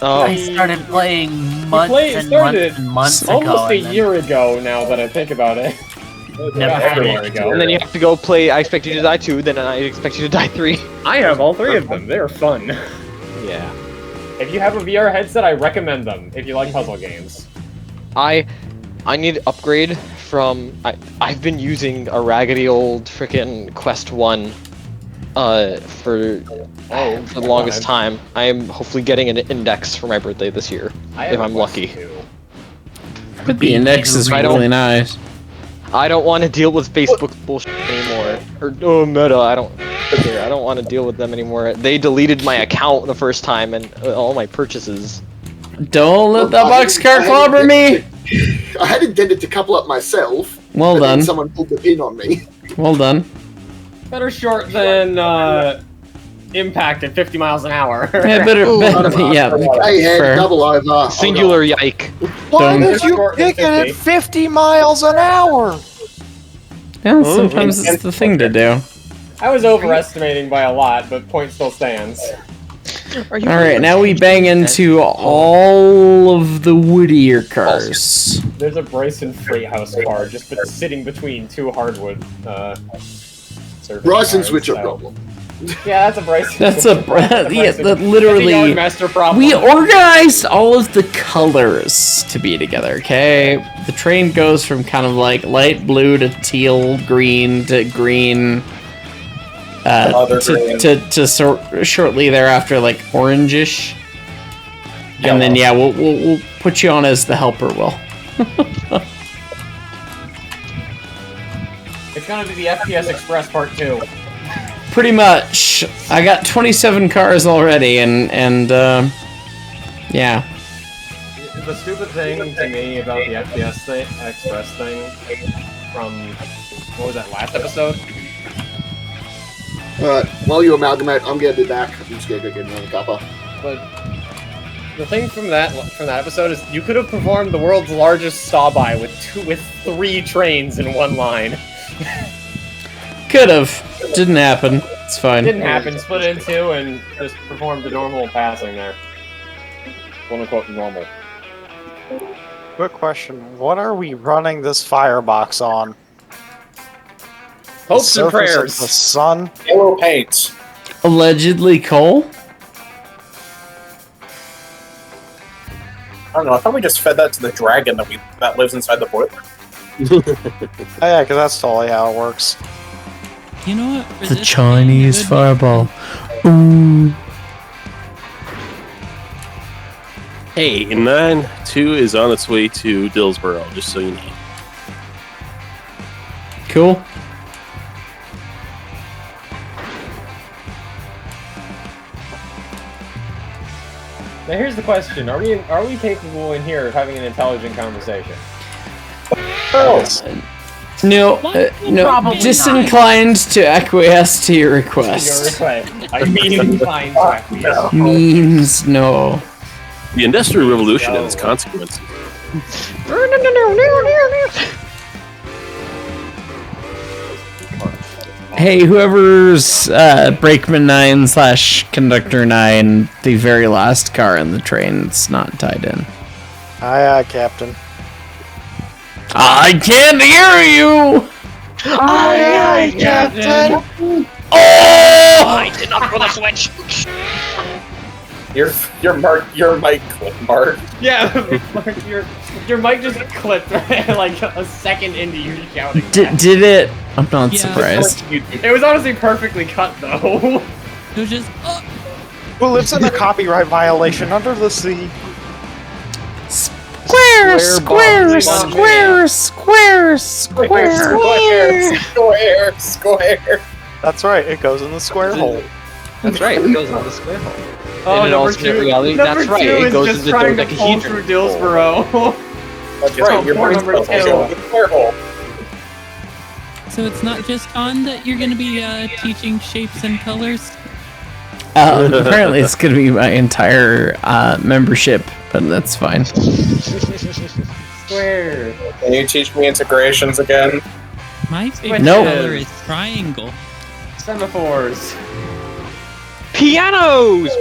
Oh. I started playing months and months ago. Almost a year ago now that I think about it. And then you have to go play I Expect You to Die 2, then I Expect You to Die 3. I have all three of them. They're fun. Yeah. If you have a VR headset, I recommend them if you like puzzle games. I need to upgrade from... I've been using a raggedy old frickin' Quest 1 for the longest time. I am hopefully getting an Index for my birthday this year, if I'm lucky. But the Index is really nice. I don't want to deal with Facebook bullshit anymore. Or Meta, I don't care. I don't want to deal with them anymore. They deleted my account the first time and all my purchases. Don't let that boxcar clobber me! I had intended to couple up myself. Well but done. Then someone pulled the pin on me. Well done. Better short than impact at 50 miles an hour. Yeah, yeah. Hey, head, double over. Singular yike. Why did you pick it at 50 miles an hour? Yeah, sometimes it's the thing to do. I was overestimating by a lot, but point still stands. Alright, now we bang into all of the woodier cars. There's a Bryson Freight car just sitting between two hardwood Bryson switcher problem. Yeah, that's a Bryson. That's literally. Master problem. We organized all of the colors to be together. Okay, the train goes from kind of like light blue to teal green to green. Shortly thereafter, like orangish, and then we'll put you on as the helper. Will. It's gonna be the FPS Express Part 2. Pretty much. I got 27 cars already, and yeah. The stupid thing to me about the FPS Express thing from what was that last episode? Alright, while you amalgamate, I'm gonna be back. I'm just gonna go get another cuppa. But the thing from that episode is you could have performed the world's largest saw-by with 3 trains in one line. Could have. Didn't happen. It's fine. Didn't happen. Split it in 2 and just performed the normal passing there. Quote unquote normal. Quick question. What are we running this firebox on? Hopes and prayers. The sun? Yellow paint. Allegedly coal? I don't know, I thought we just fed that to the dragon that lives inside the boiler. Yeah, because that's totally how it works. You know what? The Chinese fireball. Ooh. Hey, 9-2 is on its way to Dillsboro, just so you know. Cool. Now here's the question: Are we capable in here of having an intelligent conversation? No, no, Probably disinclined to acquiesce to your request. I mean, inclined to acquiesce. Means no. The Industrial Revolution and its consequences. Hey, whoever's Brakeman 9 / Conductor 9, the very last car in the train, it's not tied in. Aye, Captain. I can't hear you! Aye, Captain! Oh! I did not throw the switch. Your mic clip, Mark. Yeah, Mark, your mic just clipped like a second into you shouting. Did it? I'm not surprised. It was honestly perfectly cut though. It was just. Who lives in a copyright violation under the sea? Square. That's right, it goes in the square hole. That's right, it goes in the square hole. Oh, in an alternate reality, that's right, it goes into the dodecahedron. Through Dillsboro. That's right, your brain's number supposed to go in the square hole. So it's not just on that you're going to be teaching shapes and colors? Apparently it's going to be my entire membership, but that's fine. Square. Can you teach me integrations again? My favorite Nope. color is triangle. Semaphores. Pianos!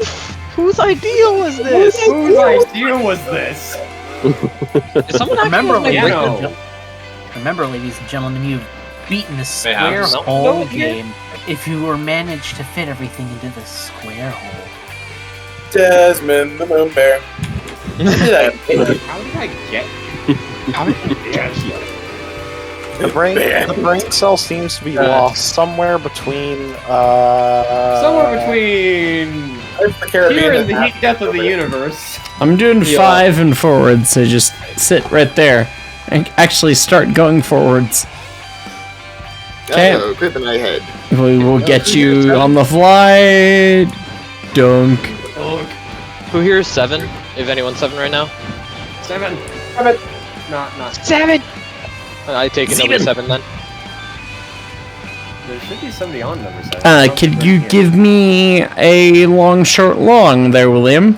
Whose idea was this? Whose idea was this? Remember, piano? Remember, ladies and gentlemen, you've beaten the They have. square No, hole no, game if you were managed to fit everything into the square hole. Desmond the Moon Bear. How did I get? How did you get here? The brain cell seems to be lost somewhere between Somewhere between here and the heat death of the universe. I'm doing 5 and forwards, so just sit right there and actually start going forwards. Okay. Kryptonite head. We will get you on the fly. Dunk. Who here is 7? If anyone's 7 right now? 7. Not 7! I take it number 7 then. There should be somebody on number 7. Could you give me a long, short, long there, William?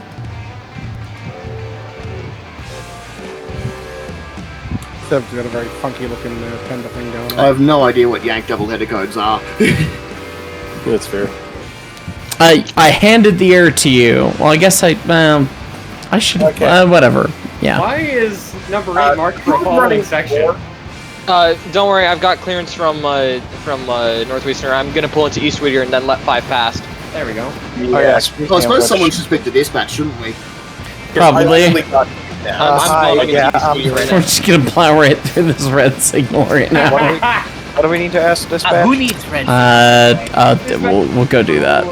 Seb's got a very funky looking panda thing going on. I have no idea what Yank double-header codes are. That's fair. I handed the air to you. Well, I guess I should. Whatever. Yeah. Why is number 8 marked for a following section? Don't worry, I've got clearance from Northwestern. I'm gonna pull into East Whittier and then let 5 past. There we go. Well, I suppose someone should pick the dispatch, shouldn't we? Probably. I'm We're just gonna plow right through this red signal right now. What do we need to ask dispatch? Who needs red? We'll go do that.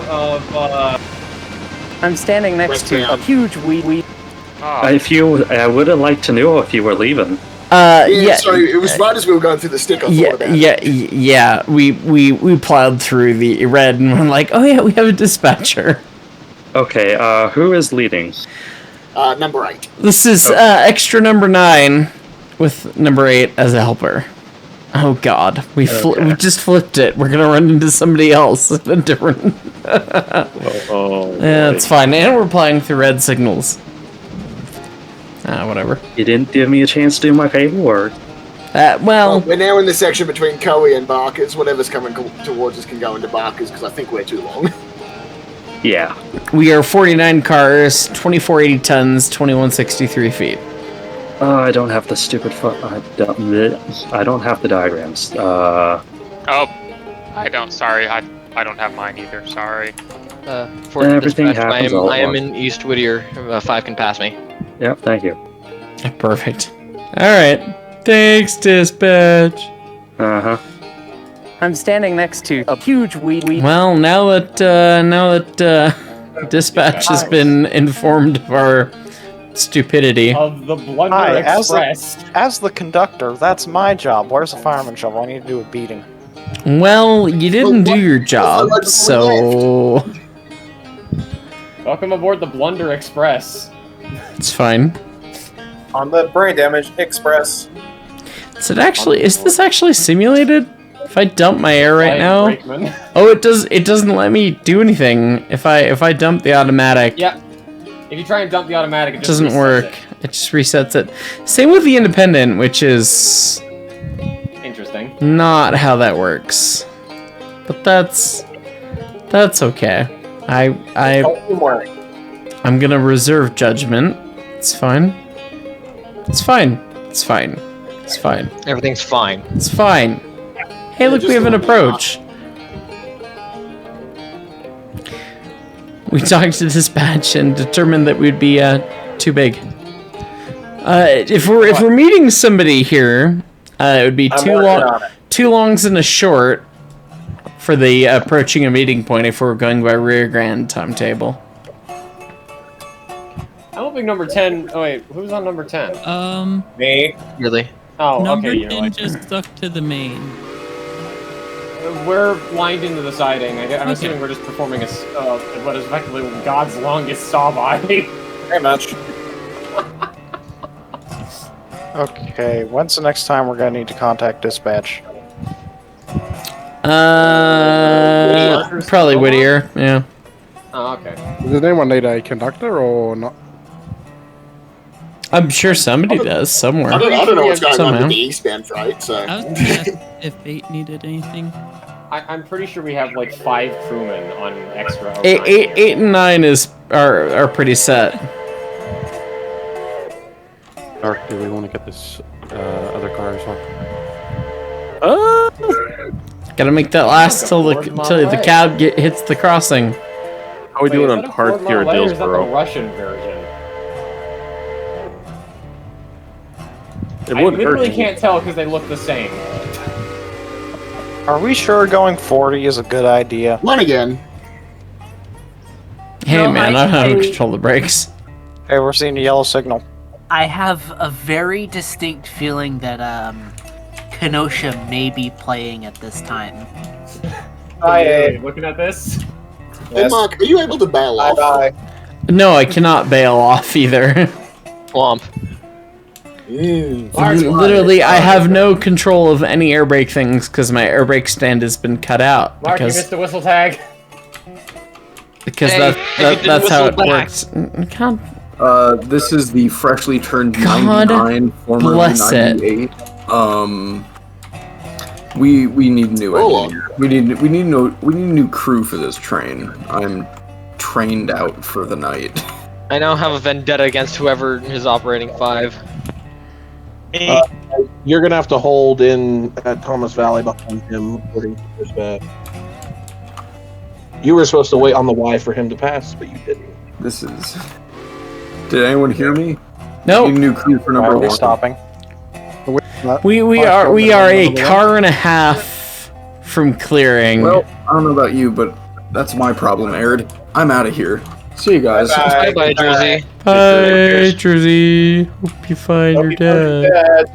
I'm standing next to a huge weed. I would have liked to know if you were leaving. Yeah. Sorry, it was right as we were going through the stick. I thought about it. Yeah. We plowed through the red and we're like, oh yeah, we have a dispatcher. Okay, who is leading? Number 8. This is extra number 9 with number 8 as a helper. Oh god, we just flipped it. We're gonna run into somebody else. A different. Yeah, it's fine. And we're playing through red signals. Whatever. You didn't give me a chance to do my paperwork. Well, we're now in the section between Coe and Barker's. Whatever's coming towards us can go into Barker's because I think we're too long. Yeah. We are 49 cars, 2480 tons, 2163 feet. I don't have the stupid I don't have the diagrams. Oh, I don't. Sorry, I don't have mine either. Sorry. For everything dispatch, happens all at I am once. in East Whittier. 5 can pass me. Yep, thank you. Perfect. Alright. Thanks, dispatch. Uh-huh. I'm standing next to a huge weed. Well, now that dispatch has been informed of our stupidity. Of the Blunder Express. As the conductor, that's my job. Where's the fireman shovel? I need to do a beating. Well, you didn't do your job, so Welcome aboard the Blunder Express. it's fine. On the Brain Damage Express. Is this actually simulated? If I dump my air right now, oh, it doesn't let me do anything. If I dump the automatic, yeah. If you try and dump the automatic, it just doesn't work. It just resets it. Same with the independent, which is interesting. Not how that works, but that's okay. I'm gonna reserve judgment. It's fine. It's fine. It's fine. It's fine. Everything's fine. It's fine. Hey, look, we have an approach. We talked to dispatch and determined that we'd be too big. If we're meeting somebody here, it would be two longs and a short for the approaching a meeting point if we're going by rear grand timetable. I don't think number 10. Oh wait, who's on number 10? Me. Really? Oh, Number okay. 10 just stuck to the main. We're lined into the siding. I'm assuming we're just performing what is effectively God's longest saw-by. Very much. Okay, when's the next time we're gonna need to contact dispatch? Probably Whittier. Yeah. Oh, okay. Does anyone need a conductor or not? I'm sure somebody does somewhere. I don't know what's going on Somehow. with the eastbound freight, so. I was gonna ask if Fate needed anything. I'm pretty sure we have like 5 crewmen on extra. Eight and 9 are pretty set. Dark, do we want to get this other car as well? Gotta make that last till the cab hits the crossing. How are we doing on parts here at Is that the Dillsboro? Russian version? It I wouldn't literally hurt. can't tell because they look the same. Are we sure going 40 is a good idea? One again. Hey No, man, I don't know how to control the brakes. Hey, we're seeing a yellow signal. I have a very distinct feeling that Kenosha may be playing at this time. Hi, looking at this. Hey, Mark, are you able to bail off? Bye. No, I cannot bail off either. Womp. Literally, I have no control of any air brake things because my air brake stand has been cut out. Mark, you missed the whistle tag. Because Hey, that's how it back. works. God This is the freshly turned God 99, formerly bless it. 98. We need new engineers. We need new crew for this train. I'm trained out for the night. I now have a vendetta against whoever is operating 5. You're gonna have to hold in at Thomas Valley behind him, according to dispatch. You were supposed to wait on the Y for him to pass, but you didn't. This is. Did anyone hear me? No. Need a new crew for Why number are we 1. stopping? We are a car and a half from clearing. Well, I don't know about you, but that's my problem, Aird. I'm out of here. See you guys. Bye, Jersey. Hi, Jersey. Hope you find your dad.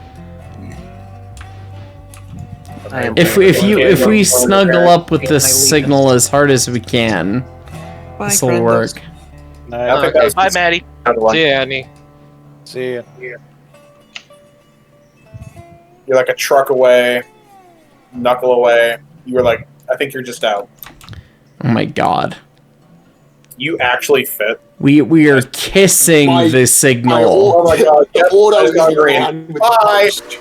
If we snuggle up with this signal as hard as we can, this will work. Bye, Maddie. See ya, Annie. See ya. You're like a truck away, knuckle away. You were like, I think you're just out. Oh my god. You actually fit. We are kissing the signal. Oh my god. The Yep, auto that is is not in green. line with the Bye. post.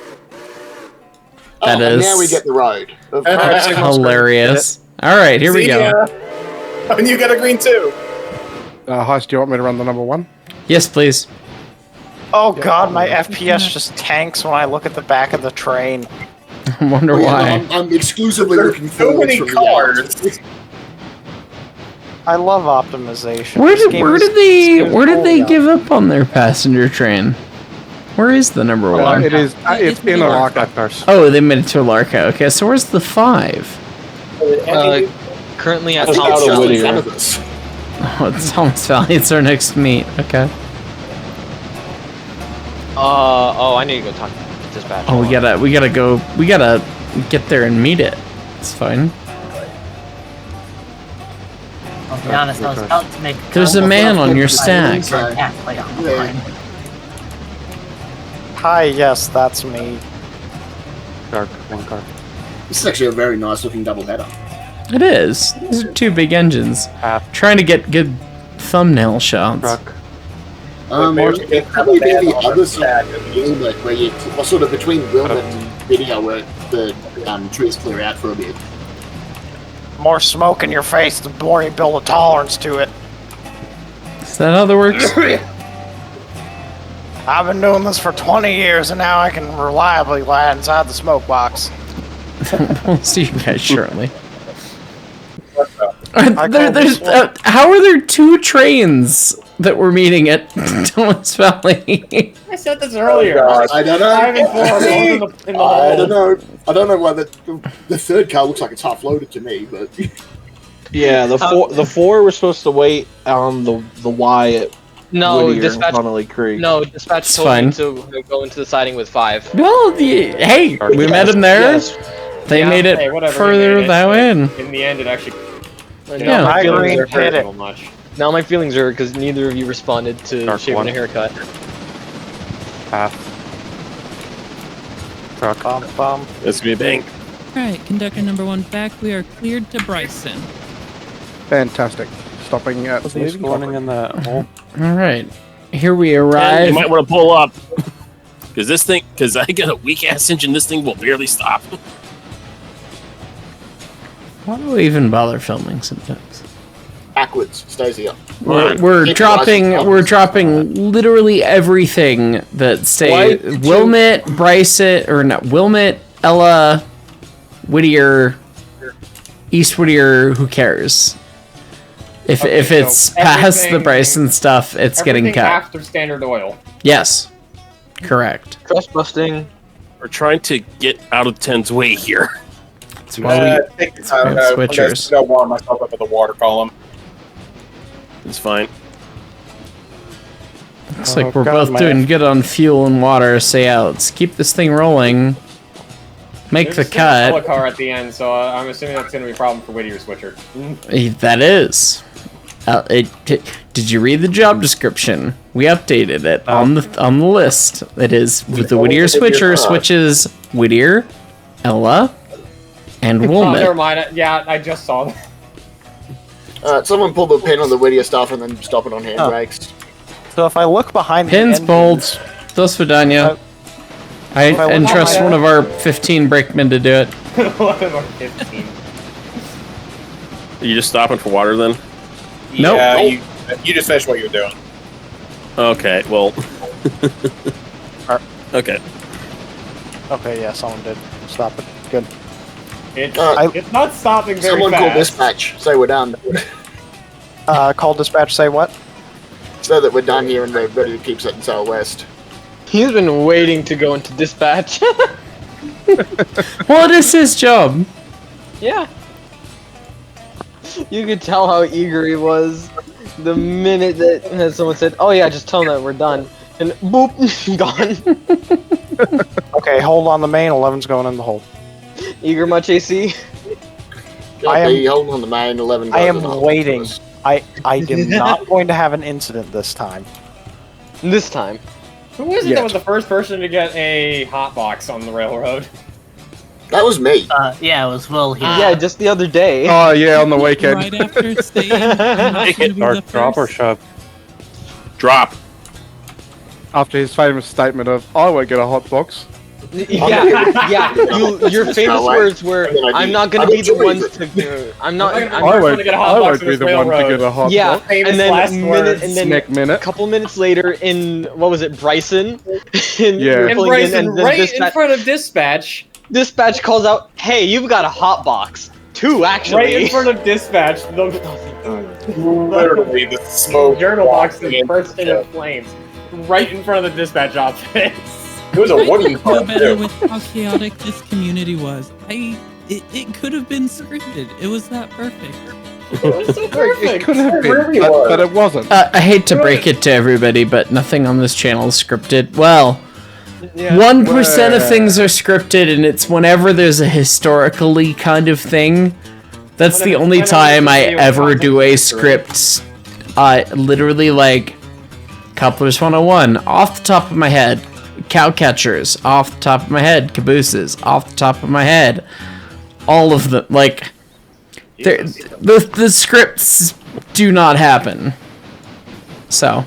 That and is now we get the road. Of course. hilarious. Alright, here we See go. ya. And you got a green too. Heist, do you want me to run the number 1? Yes, please. Oh god, my FPS just tanks when I look at the back of the train. I wonder why. I'm exclusively There's looking so forward many from cars. I love optimization. Where This did game where is- did they this game where is did they cool, give up on their passenger train? Where is the number 1? It is. It's in Alarka. Oh, they made it to Alarka. Okay, so where's the 5? Currently at I think Thomas it's just in Valley. front of us. Oh, it's Thomas Valley. It's our next meet. Okay. Oh, I need to go talk to dispatch. Oh, we gotta get there and meet it. It's fine. I'll be honest, I was about to make. There's a man on your stack. Yeah, play on the line. Hi, yes, that's me. Dark, one car. This is actually a very nice looking double header. It is. These are two big engines. Trying to get good thumbnail shots. Truck. Probably be the other side of Wilmot, where you sort of between Wilmot and video where the trees clear out for a bit. More smoke in your face, the more you build a tolerance to it. Is that how that works? I've been doing this for 20 years, and now I can reliably lie inside the smoke box. We'll see you guys shortly. I how are there two trains that were meeting at Thomas Valley? I said this earlier. I don't know. I don't know. I don't know why the third car looks like it's half loaded to me, but Yeah, the four were supposed to wait on the Y at Whittier dispatch. and Connolly Creek. No, dispatch It's told fine. me to go into the siding with 5. Well, hey, we met them there. Yes. They made it further that way. In the end, it actually. Yeah. I agree. Hurt Hit a it. little much. Now my feelings are because neither of you responded to Dark shaving one. a haircut. Half. Truck. That's gonna be a bang. Alright, conductor number 1 back. We are cleared to Bryson. Fantastic. Stopping at Was he spawning in that hole? All right, here we And arrive. you might want to pull up. Because I got a weak ass engine, this thing will barely stop. Why do we even bother filming sometimes? backwards stays here. We're dropping literally everything that say Wilmot, Bryson, or not Wilmot, Ella, Whittier, East Whittier. Who cares? If it's past the Bryson stuff, it's getting cut. After Standard Oil. Yes, correct. Trust busting. We're trying to get out of 10's way here. That's why we take your time. have switchers. I'm gonna warm myself up with the water column. It's fine. Looks like we're both doing good on fuel and water, so yeah, let's keep this thing rolling. Make the cut. A car at the end, so I'm assuming that's going to be a problem for Whittier switcher. That is. Did you read the job description? We updated it on the list. It is with the Whittier switcher switches Whittier, Ella, and Oh, Wilmot. never mind. Yeah, I just saw that. Someone pull the pin on the Whittier stuff and then stop it on handbrakes. So if I look behind Pins, the bolts, dos Vidania. I entrust one of our 15 brakemen to do it. One of our 15. Are you just stopping for water then? Nope. Yeah, you just finished what you were doing. Okay, well. Okay. Okay, yeah, someone did stop it. Good. It's not stopping very Someone call fast. dispatch. Say we're done. Call dispatch. Say what? So that we're done here and we're ready to keep setting sail west. He's been waiting to go into dispatch. Well, it is his job. Yeah. You could tell how eager he was the minute that someone said, "Oh yeah, just tell him that we're done," and boop, gone. Okay, hold on the main. 11's going in the hold. Eager much, AC? I am holding on the main. 11. I am waiting. I am not going to have an incident this time. This time. Who was it that was the first person to get a hotbox on the railroad? That was me. Yeah, it was Will here. Yeah, just the other day. Oh yeah, on the weekend. Right after staying. I'm not gonna be the Dark drop or first. shove? Drop. After his famous statement of, "I won't get a hot box." Yeah. Your famous words were, "I'm not gonna be the ones to. I'm not. I won't be the one to get a hot Yeah, box. and then Next minute. a couple minutes later, in what was it, Bryson? Yeah. And Bryson, right in front of dispatch. Dispatch calls out, "Hey, you've got a hot box. 2, actually." Right in front of dispatch. Literally, the smoke. Journal box is bursting in flames. Right in front of the dispatch office. It was a wooden No part, better too. with how chaotic this community was. It could have been scripted. It was that perfect. It was so perfect. It could have It been, really but, was. but it wasn't. I hate to break it to everybody, but nothing on this channel is scripted. Well, Yeah. 1% of things are scripted, and it's whenever there's a historically kind of thing. That's the only time I ever do a script. Literally, like, Couplers 101, off the top of my head. cow catchers off the top of my head, cabooses off the top of my head. All of them, like, the scripts do not happen. So.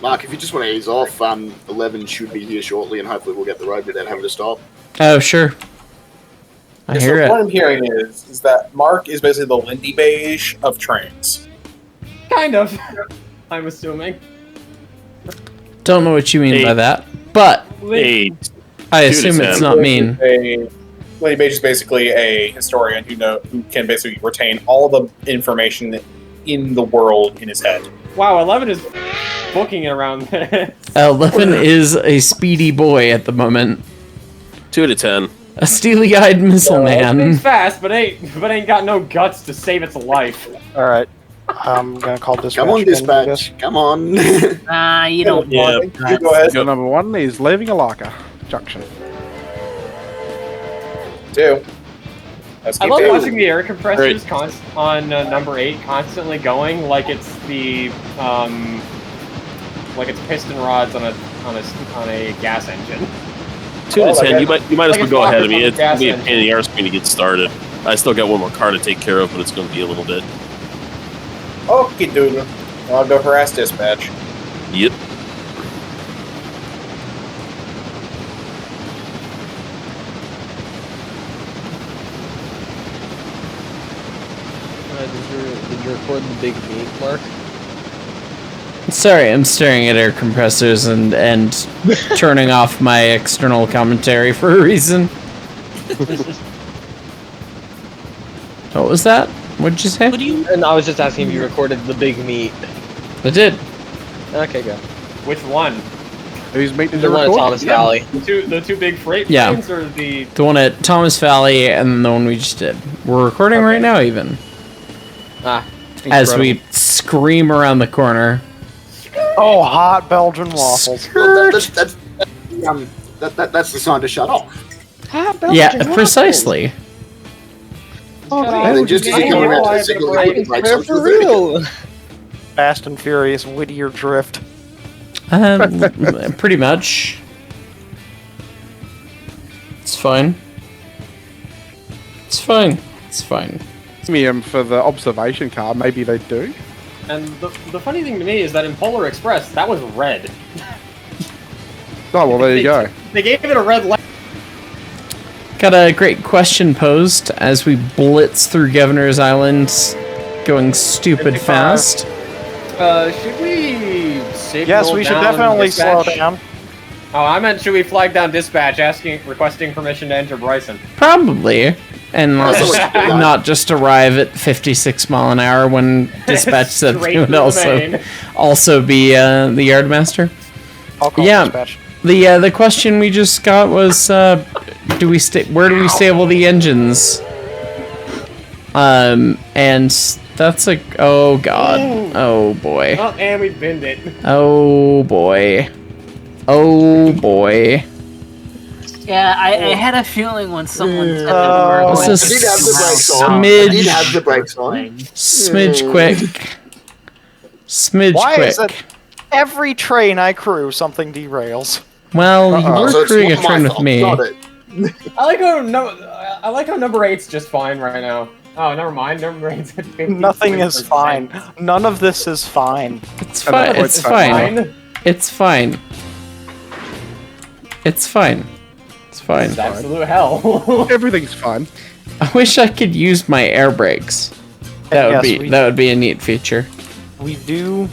Mark, if you just want to ease off, 11 should be here shortly, and hopefully we'll get the road without having to stop. Oh, sure. I hear it. What I'm hearing is that Mark is basically the Lindy Beige of trains. Kind of. I'm assuming. Don't know what you mean by that, but I assume it's not mean. Lindy Beige is basically a historian who can basically retain all the information in the world in his head. Wow, 11 is booking it around this. 11 is a speedy boy at the moment. 2 out of 10. A steely-eyed missile man. It's fast, but ain't got no guts to save its life. All right, I'm gonna call dispatch. Come on, dispatch. Come on. You don't want You go ahead. So number 1 is leaving Alarka Junction. 2. I love watching the air compressors on number 8 constantly going like it's the like it's piston rods on a gas engine. 2 out of 10. You might as well go ahead of me. It's gonna be a engine. pain in the arse for me to get started. I still got one more car to take care of, but it's gonna be a little bit. Okie doodle. I'll go harass dispatch. Yep. Did you record the big meat, Mark? Sorry, I'm staring at air compressors and turning off my external commentary for a reason. What was that? What did you say? What do you? And I was just asking if you recorded the big meat. I did. Okay, go. Which one? Who's meeting The one at Thomas Valley. The two big freight Yeah. planes or the The one at Thomas Valley and the one we just did. We're recording right now, even. As we scream around the corner. Oh, hot Belgian waffles. Well, that's the sign to shut off. Hot Belgian Yeah, waffles. precisely. And then just as you come around to the signal, you put the brakes on For real. Fast and Furious Whittier Drift. Pretty much. It's fine. It's fine. It's fine. Premium for the observation car, maybe they do. And the funny thing to me is that in Polar Express, that was red. Oh, well, there you go. They gave it a red light. Got a great question posed as we blitz through Governor's Island, going stupid 55. fast. Should we signal Yes, we should down definitely slow dispatch? down. Oh, I meant should we flag down dispatch, requesting permission to enter Bryson? Probably. And not just arrive at 56 mile an hour when dispatch said Straight he would through the main. also be the yardmaster. I'll call Yeah. dispatch. The question we just got was where do we stable the engines? And that's like, oh god, oh boy, Oh, and we binned it. oh boy, oh boy. Yeah, I had a feeling when someone said the word. This I is did have the brakes on. smidge- I did have the brakes on. Smidge quick, smidge Why quick. is it every train I crew something derails? Well, you were So it's crewing a not my train with fault, me. not it. I like how number 8's just fine right now. Oh, never mind. Number 8's at 50. Nothing is fine. None of this is fine. It's fine. It's fine. It's fine. It's fine. It's fine. It's absolute hell. Everything's fine. I wish I could use my air brakes. That would Yes, be that would be a neat feature. We do.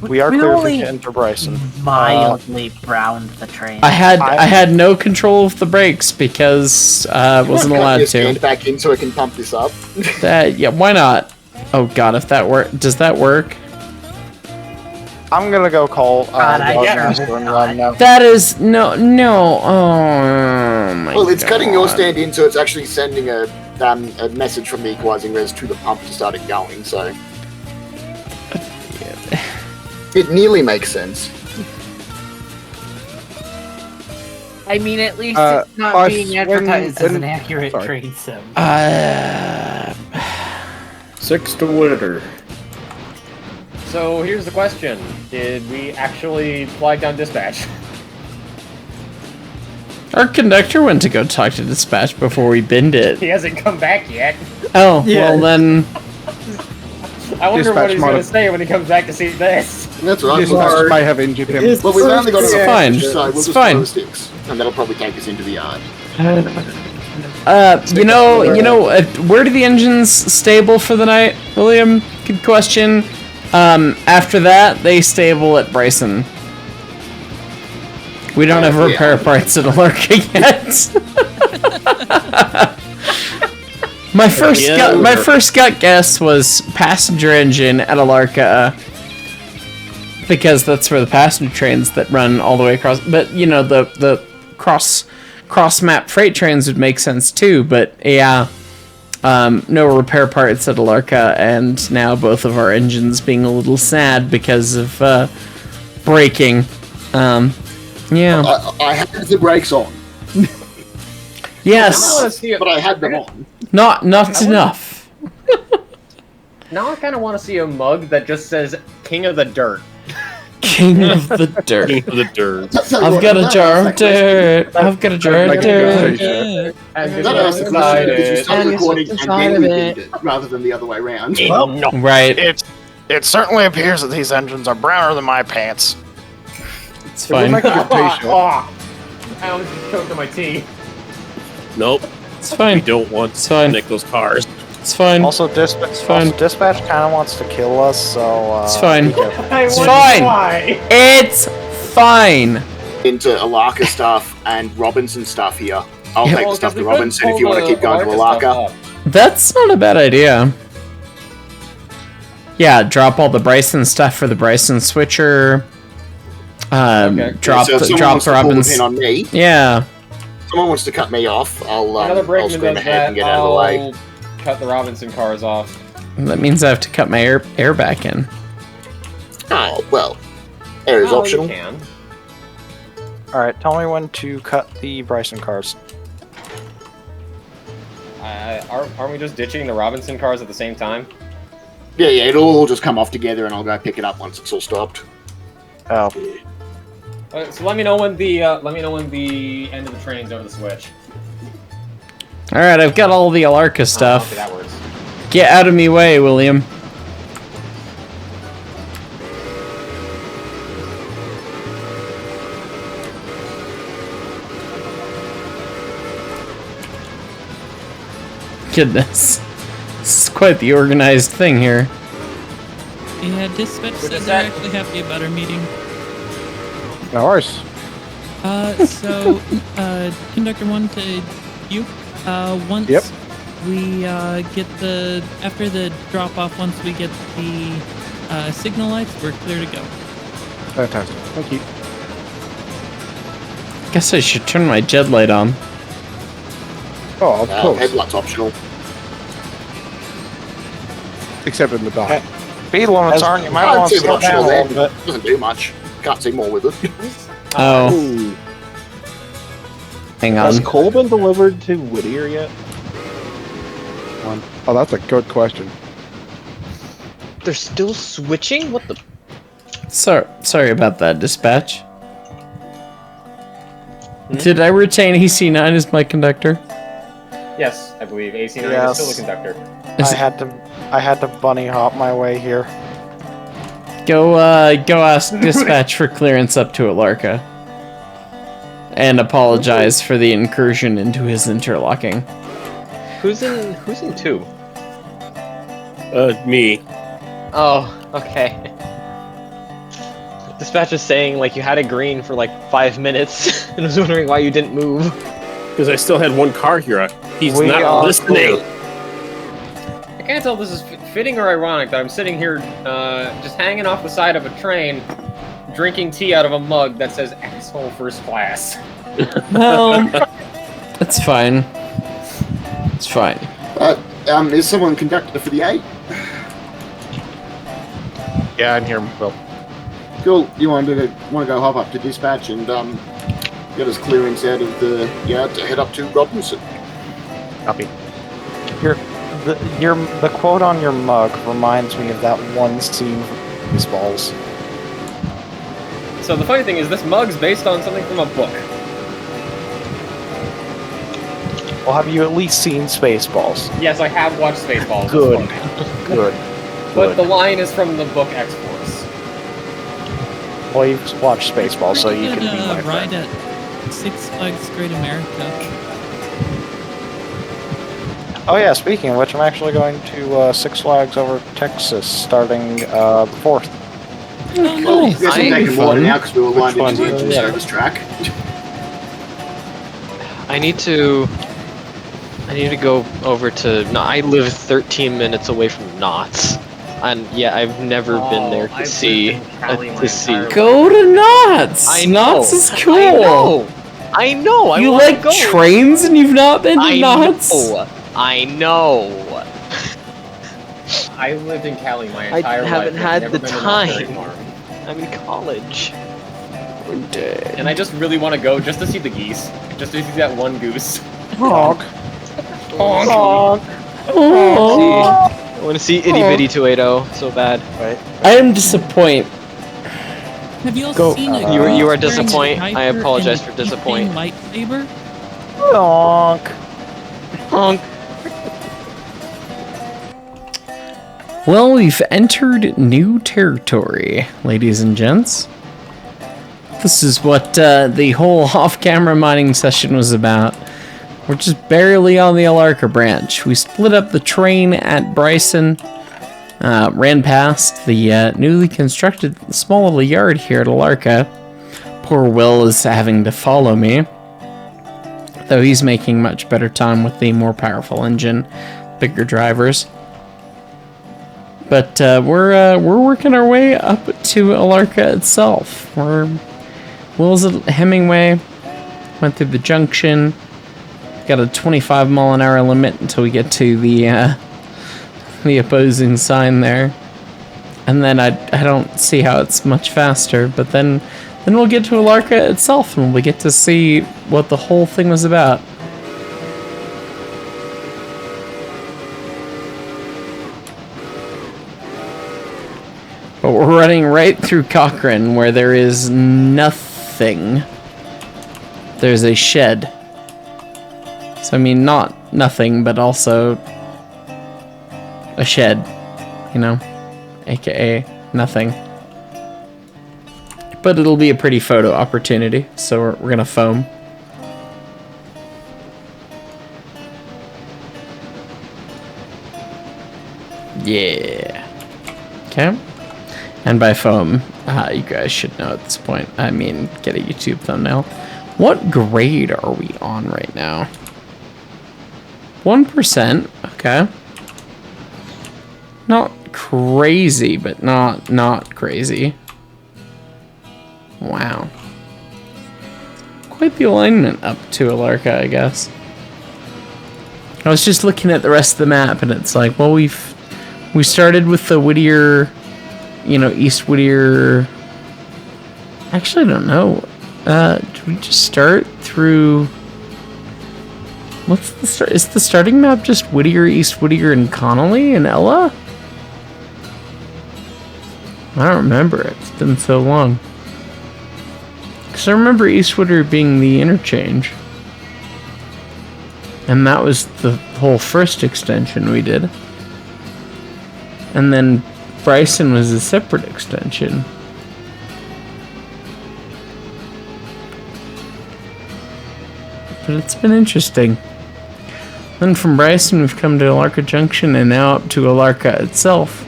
We are We clear only to enter Bryson. mildly browned the train. I had no control of the brakes because I wasn't allowed Just to. stand back in so I can pump this up. Yeah, why not? Oh god, if that work, does that work? I'm gonna go call. I guess and let him know. That is no. Oh my. Well, it's god. cutting your stand in, so it's actually sending a message from the equalizing res to the pump to start it going. So it nearly makes sense. I mean, at least it's not being advertised as an accurate train sim. 6 to winter. So here's the question: did we actually flag down dispatch? Our conductor went to go talk to dispatch before we binned it. He hasn't come back yet. Oh, well then... I wonder Dispatch what he's mod- going to say when he comes back to see this. That's right. Dispatch might have injured him. Well, we've only got It's enough fine. damage, so we'll It's just fine. throw sticks, and that'll probably take us into the yard. You know, where do the engines stable for the night, William? Good question. After that, they stable at Bryson. We don't have repair parts at Alarka yet. my first gut guess was passenger engine at Alarka, because that's where the passenger trains that run all the way across. But you know, the cross map freight trains would make sense too. But yeah, no repair parts at Alarka, and now both of our engines being a little sad because of braking. Yeah. I had the brakes on. Yes. But I had them on. Not enough. Now I kind of want to see a mug that just says "King of the Dirt." King of the Dirt. King of the Dirt. I've got a jar of dirt. I've got a jar of dirt. That asked the question because you started recording and then we did it, rather than the other way around. Well, right. It certainly appears that these engines are browner than my pants. It's fine. I almost just choked on my tea. Nope. It's fine. We don't want to nick those cars. It's fine. Also, dispatch kind of wants to kill us, so. It's fine. be careful. It's fine. It's fine. Into Alarka stuff and Robinson stuff here. I'll Yeah. take the stuff to Robinson if you want to keep going to Alarka. That's not a bad idea. Yeah, drop all the Bryson stuff for the Bryson switcher. Drop So if someone drop wants the to pull the Robbins. pin on me. Yeah. Someone wants to cut me off. I'll Another brakeman scream does ahead that. and get out of the way. I'll cut the Robinson cars off. That means I have to cut my air back in. Oh well, air is Oh, optional. you can. Alright, tell me when to cut the Bryson cars. Aren't we just ditching the Robinson cars at the same time? Yeah, it'll all just come off together, and I'll go pick it up once it's all stopped. Oh. So let me know when the end of the train's over the switch. All right, I've got all the Alarka stuff. Okay, that works. Get out of me way, William. Goodness. This is quite the organized thing here. Yeah, dispatch said they're actually happy about our meeting. No worries. So, Conductor 1 to you. Once we get after the drop-off, once we get the signal lights, we're clear to go. Fantastic. Thank you. Guess I should turn my jet light on. Oh, of course. Headlights optional. Except in the dark. Speed limits aren't. You might want to slow down a little bit. Doesn't do much. Can't see more with it. Oh. Hang on. Has coal been delivered to Whittier yet? Oh, that's a good question. They're still switching? What the? Sorry about that, dispatch. Did I retain AC9 as my conductor? Yes, I believe AC9 Yes. is still a conductor. I had to bunny hop my way here. Go ask dispatch for clearance up to Alarka. And apologize for the incursion into his interlocking. Who's in 2? Me. Oh, okay. Dispatch is saying like you had a green for like 5 minutes and was wondering why you didn't move. Because I still had one car here. He's We not are listening. I can't tell if this is fitting or ironic that I'm sitting here just hanging off the side of a train, drinking tea out of a mug that says "asshole first class." Well, it's fine. It's fine. Is someone conductor for the 8? Yeah, I'm here, Will. Cool. You want to go hop up to dispatch and get us clearance out of the yard to head up to Robinson. Copy. The quote on your mug reminds me of that one scene from Baseballs. So the funny thing is, this mug's based on something from a book. Well, have you at least seen Spaceballs? Yes, I have watched Spaceballs. Good. Good. But the line is from the book X-Force. Well, you've watched Spaceballs, so you can be my ride friend. at Six Flags Great America. Oh yeah, speaking of which, I'm actually going to Six Flags over Texas starting the 4th. Well, I guess I'm taking more now because we were lined into the engine service track. I need to go over to. No, I live 13 minutes away from Knott's, and yeah, I've never been there to see. Go to Knott's. I know. Knott's is cool. I know. You like trains and you've not been to Knott's? I know. I lived in Cali my entire life. I haven't had never the been to Knott's Berry time. Farm. I'm in college. And I just really want to go just to see the geese. Just to see that one goose. Honk. Honk. I want to see Itty Bitty 280 so bad. Right. I am disappointed. Have you all Go. seen a You are wearing disappoint. a diaper I apologize and for a disappoint. lightsaber? Honk. Honk. Well, we've entered new territory, ladies and gents. This is what the whole off-camera mining session was about. We're just barely on the Alarka branch. We split up the train at Bryson, ran past the newly constructed small little yard here at Alarka. Poor Will is having to follow me, though he's making much better time with the more powerful engine, bigger drivers. But we're working our way up to Alarka itself. Will's at Hemingway, went through the junction, got a 25 mile an hour limit until we get to the opposing sign there, and then I don't see how it's much faster. But then we'll get to Alarka itself, and we get to see what the whole thing was about. But we're running right through Cochrane, where there is nothing. There's a shed. So, I mean, not nothing, but also a shed, you know? AKA nothing. But it'll be a pretty photo opportunity, so we're gonna foam. Yeah. Okay. And by foam, you guys should know at this point. I mean, get a YouTube thumbnail. What grade are we on right now? 1%. Okay. Not crazy, but not crazy. Wow. Quite the alignment up to Alarka, I guess. I was just looking at the rest of the map, and it's like, well, we started with the Whittier, you know, East Whittier. Actually, I don't know. Did we just start through? What's the start? Is the starting map just Whittier, East Whittier, and Connolly and Ella? I don't remember. It's been so long. Because I remember East Whittier being the interchange. And that was the whole first extension we did. And then Bryson was a separate extension. But it's been interesting. Then from Bryson we've come to Alarka Junction and now up to Alarka itself.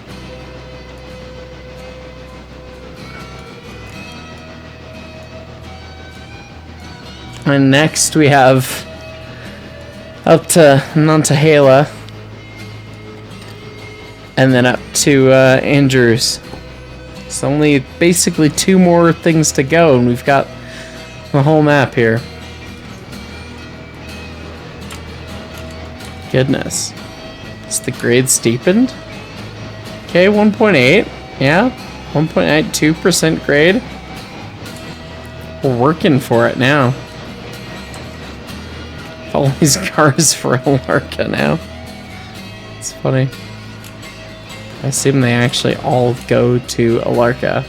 And next we have up to Nantahala. And then up to Andrews. It's only basically 2 more things to go, and we've got the whole map here. Goodness. Is the grade steepened? Okay, 1.8. Yeah, 1.92% grade. We're working for it now. All these cars for Alarka now. It's funny. I assume they actually all go to Alarka.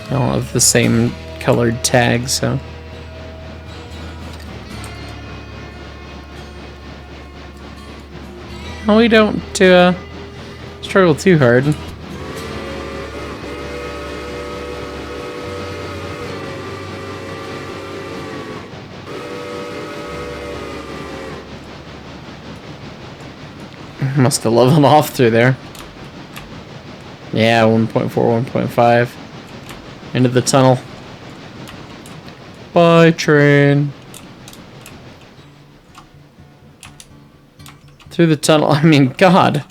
They all have the same colored tag, so. we don't struggle too hard. Must have leveled off through there. Yeah, 1.4, 1.5. Into the tunnel. Bye, train. Through the tunnel. I mean, God.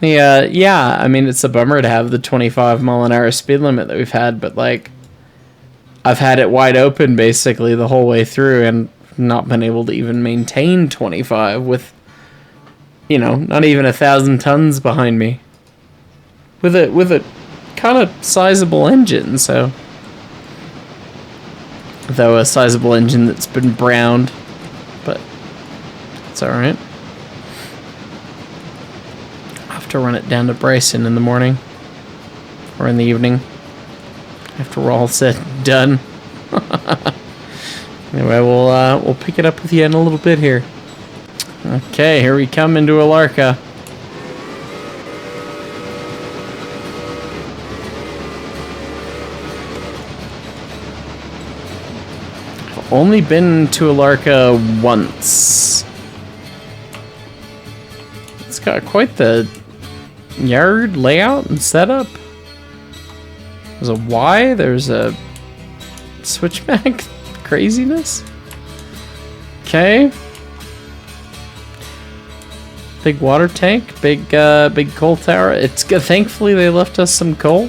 Yeah, I mean, it's a bummer to have the 25-mile-an-hour speed limit that we've had, but, like, I've had it wide open, basically, the whole way through, and not been able to even maintain 25 with, you know, not even 1,000 tons behind me. With a kind of sizable engine, so... Though a sizable engine that's been browned, but it's alright. I'll have to run it down to Bryson in the morning, or in the evening, after we're all said and done. Anyway, we'll pick it up with you in a little bit here. Okay, here we come into Alarka. Only been to Alarka once. It's got quite the yard layout and setup. There's a Y, there's a switchback craziness. Okay. Big water tank, big coal tower. It's good. Thankfully they left us some coal.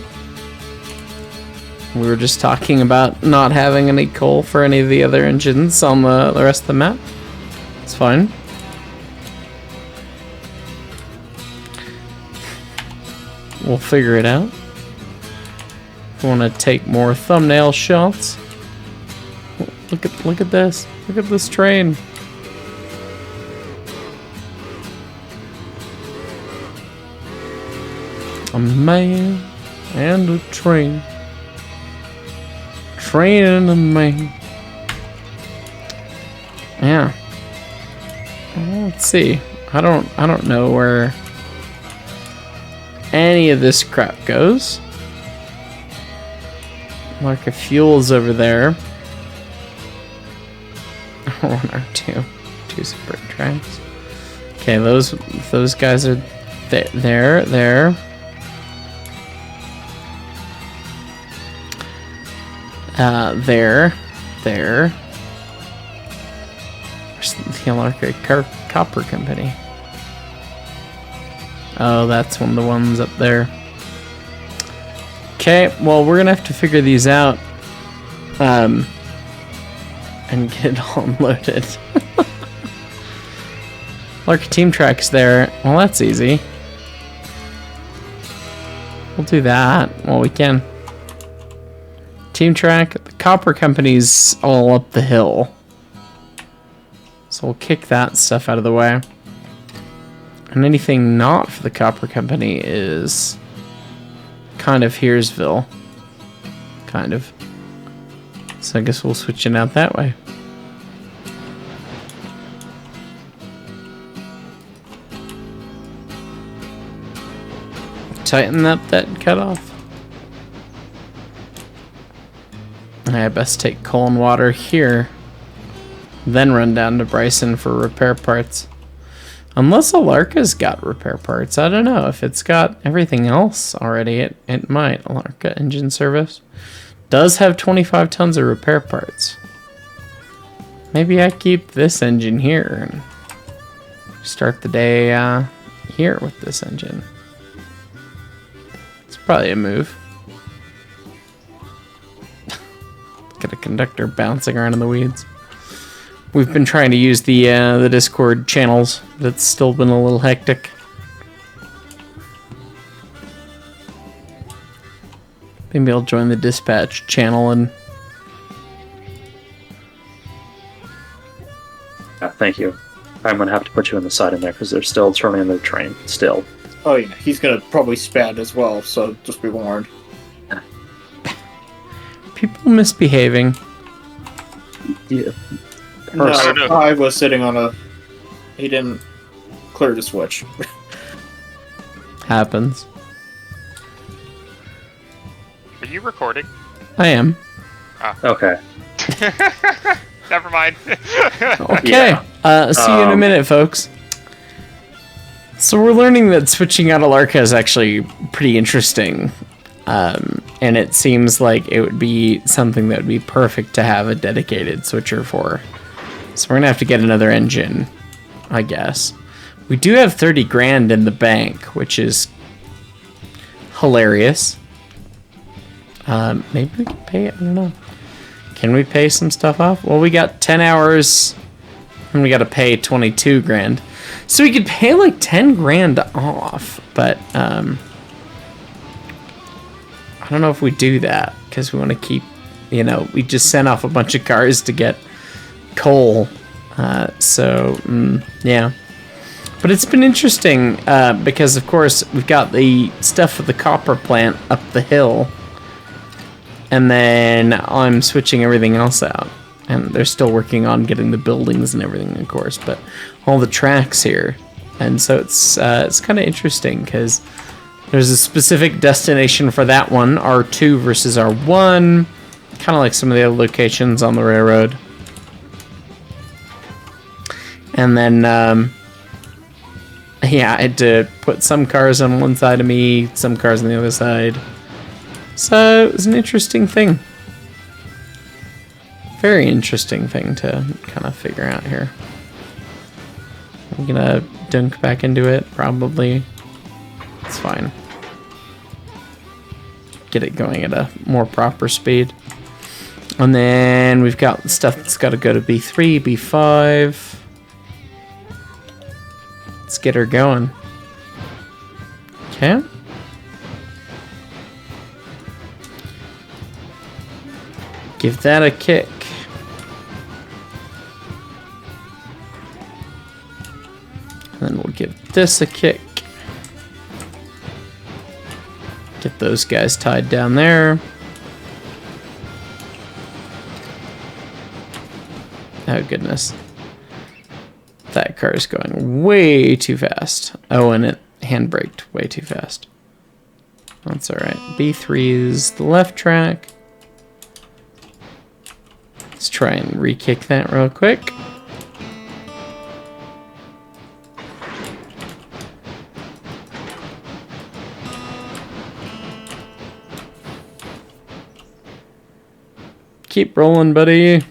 We were just talking about not having any coal for any of the other engines on the rest of the map. It's fine. We'll figure it out. If we want to take more thumbnail shots. Look at this. Look at this train. A man and a train. Train and a man. Yeah. Let's see. I don't know where any of this crap goes. Like a fuel's over there. One or two separate tracks. Okay, those guys are there. There. Where's the Alarka Copper Company? Oh, that's one of the ones up there. Okay, well, we're gonna have to figure these out. And get it all unloaded. Alarka Team Track's there. Well, that's easy. We'll do that while we can. Team Track, the Copper Company's all up the hill. So we'll kick that stuff out of the way. And anything not for the Copper Company is kind of Heresville. Kind of. So I guess we'll switch it out that way. Tighten up that cutoff. I best take coal and water here, then run down to Bryson for repair parts. Unless Alarka's got repair parts. I don't know. If it's got everything else already, it might. Alarka Engine Service does have 25 tons of repair parts. Maybe I keep this engine here and start the day here with this engine. It's probably a move. Got a conductor bouncing around in the weeds. We've been trying to use the Discord channels, but it's still been a little hectic. Maybe I'll join the dispatch channel and... Thank you. I'm gonna have to put you on the side in there because they're still turning their train. Still. Oh yeah, he's gonna probably spat as well, so just be warned. People misbehaving. Yeah. No, I was sitting on a... He didn't cleared a switch. Happens. Are you recording? I am. Oh. Okay. Never mind. Okay. See you in a minute, folks. So we're learning that switching out Alarka is actually pretty interesting. And it seems like it would be something that would be perfect to have a dedicated switcher for. So we're going to have to get another engine, I guess. We do have 30 grand in the bank, which is hilarious. Maybe we can pay it. I don't know. Can we pay some stuff off? Well, we got 10 hours and we got to pay 22 grand. So we could pay like 10 grand off, but I don't know if we do that because we want to keep, you know, we just sent off a bunch of cars to get coal. Yeah. But it's been interesting because, of course, we've got the stuff with the copper plant up the hill. And then I'm switching everything else out. And they're still working on getting the buildings and everything, of course. But all the tracks here. And so it's kind of interesting because there's a specific destination for that one. R2 versus R1. Kind of like some of the other locations on the railroad. And then, yeah, I had to put some cars on one side of me, some cars on the other side. So it was an interesting thing. Very interesting thing to kind of figure out here. I'm gonna dunk back into it, probably. It's fine. Get it going at a more proper speed. And then we've got stuff that's got to go to B3, B5. Let's get her going. Okay. Give that a kick. And then we'll give this a kick. Get those guys tied down there. Oh, goodness. That car is going way too fast. Oh, and it handbraked way too fast. That's alright. B3 is the left track. Let's try and re-kick that real quick. Keep rolling, buddy.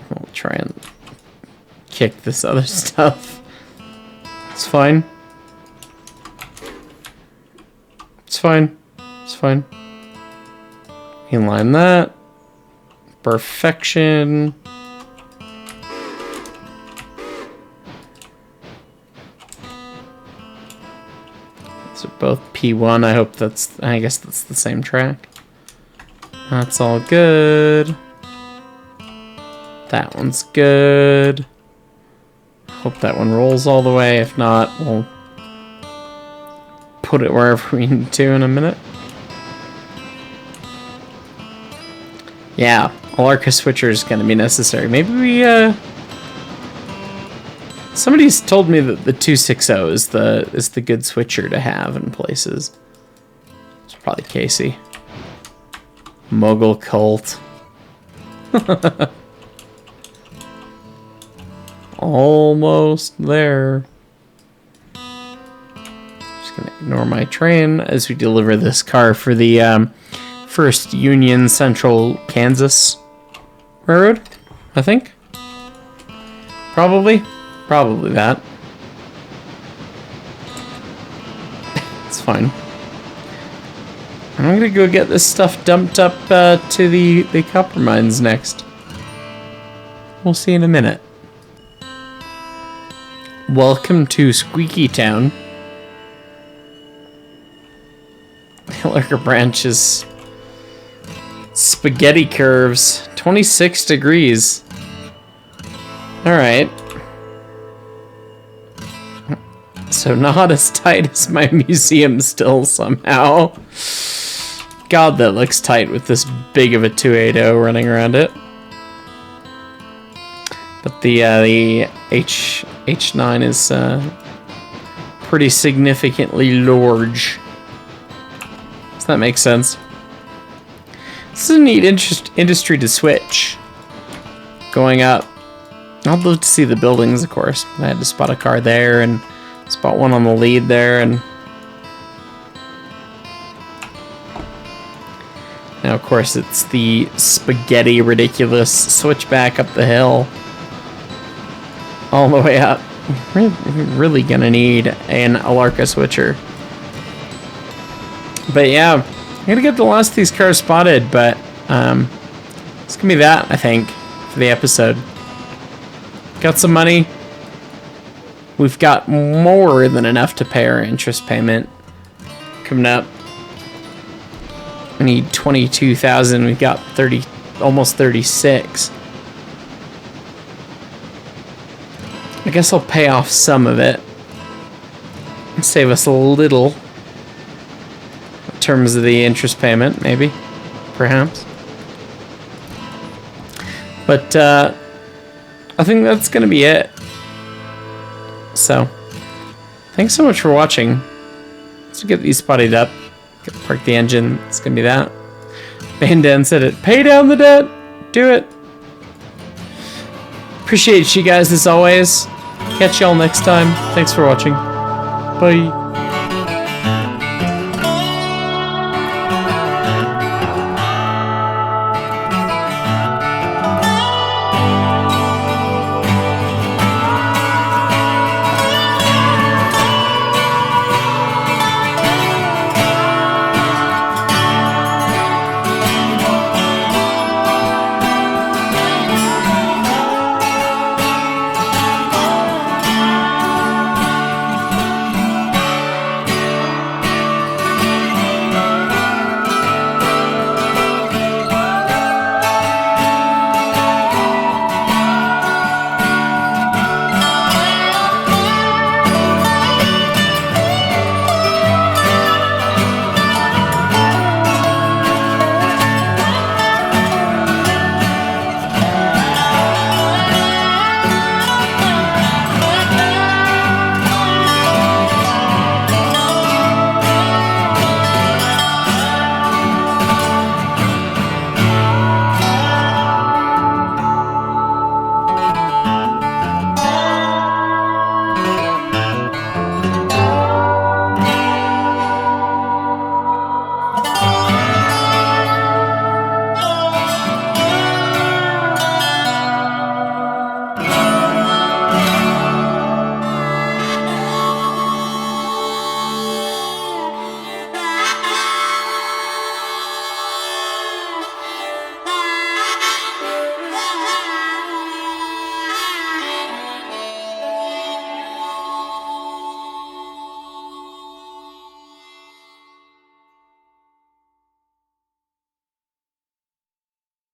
We'll try and kick this other stuff. It's fine. It's fine. It's fine. Inline that. Perfection. So both P1. I hope that's, I guess that's the same track. That's all good. That one's good. Hope that one rolls all the way. If not, we'll put it wherever we need to in a minute. Yeah, Alarka switcher is going to be necessary. Maybe we, somebody's told me that the 260 is the good switcher to have in places. It's probably Casey. Mogul cult. Almost there. Just gonna ignore my train as we deliver this car for the First Union Central Kansas Railroad, I think. Probably that. It's fine. I'm gonna go get this stuff dumped up to the copper mines next. We'll see in a minute. Welcome to Squeaky Town. Alarka branch is spaghetti curves. 26 degrees. Alright. So not as tight as my museum still somehow. God, that looks tight with this big of a 280 running around it. But the H9 is pretty significantly large. Does that make sense? This is a neat industry to switch. Going up. I'd love to see the buildings, of course. I had to spot a car there and spot one on the lead there, and now, of course, it's the spaghetti ridiculous switch back up the hill. All the way up. We're really gonna need an Alarka switcher. But yeah, I'm gonna get the last of these cars spotted, but it's gonna be that, I think, for the episode. Got some money. We've got more than enough to pay our interest payment. Coming up. We need 22,000. We've got 30, almost 36. I guess I'll pay off some of it. Save us a little. In terms of the interest payment, maybe. Perhaps. But, I think that's gonna be it. So, thanks so much for watching. Let's get these spotted up. Park the engine. It's gonna be that. Bandan said it. Pay down the debt. Do it. Appreciate you guys as always. Catch y'all next time. Thanks for watching. Bye.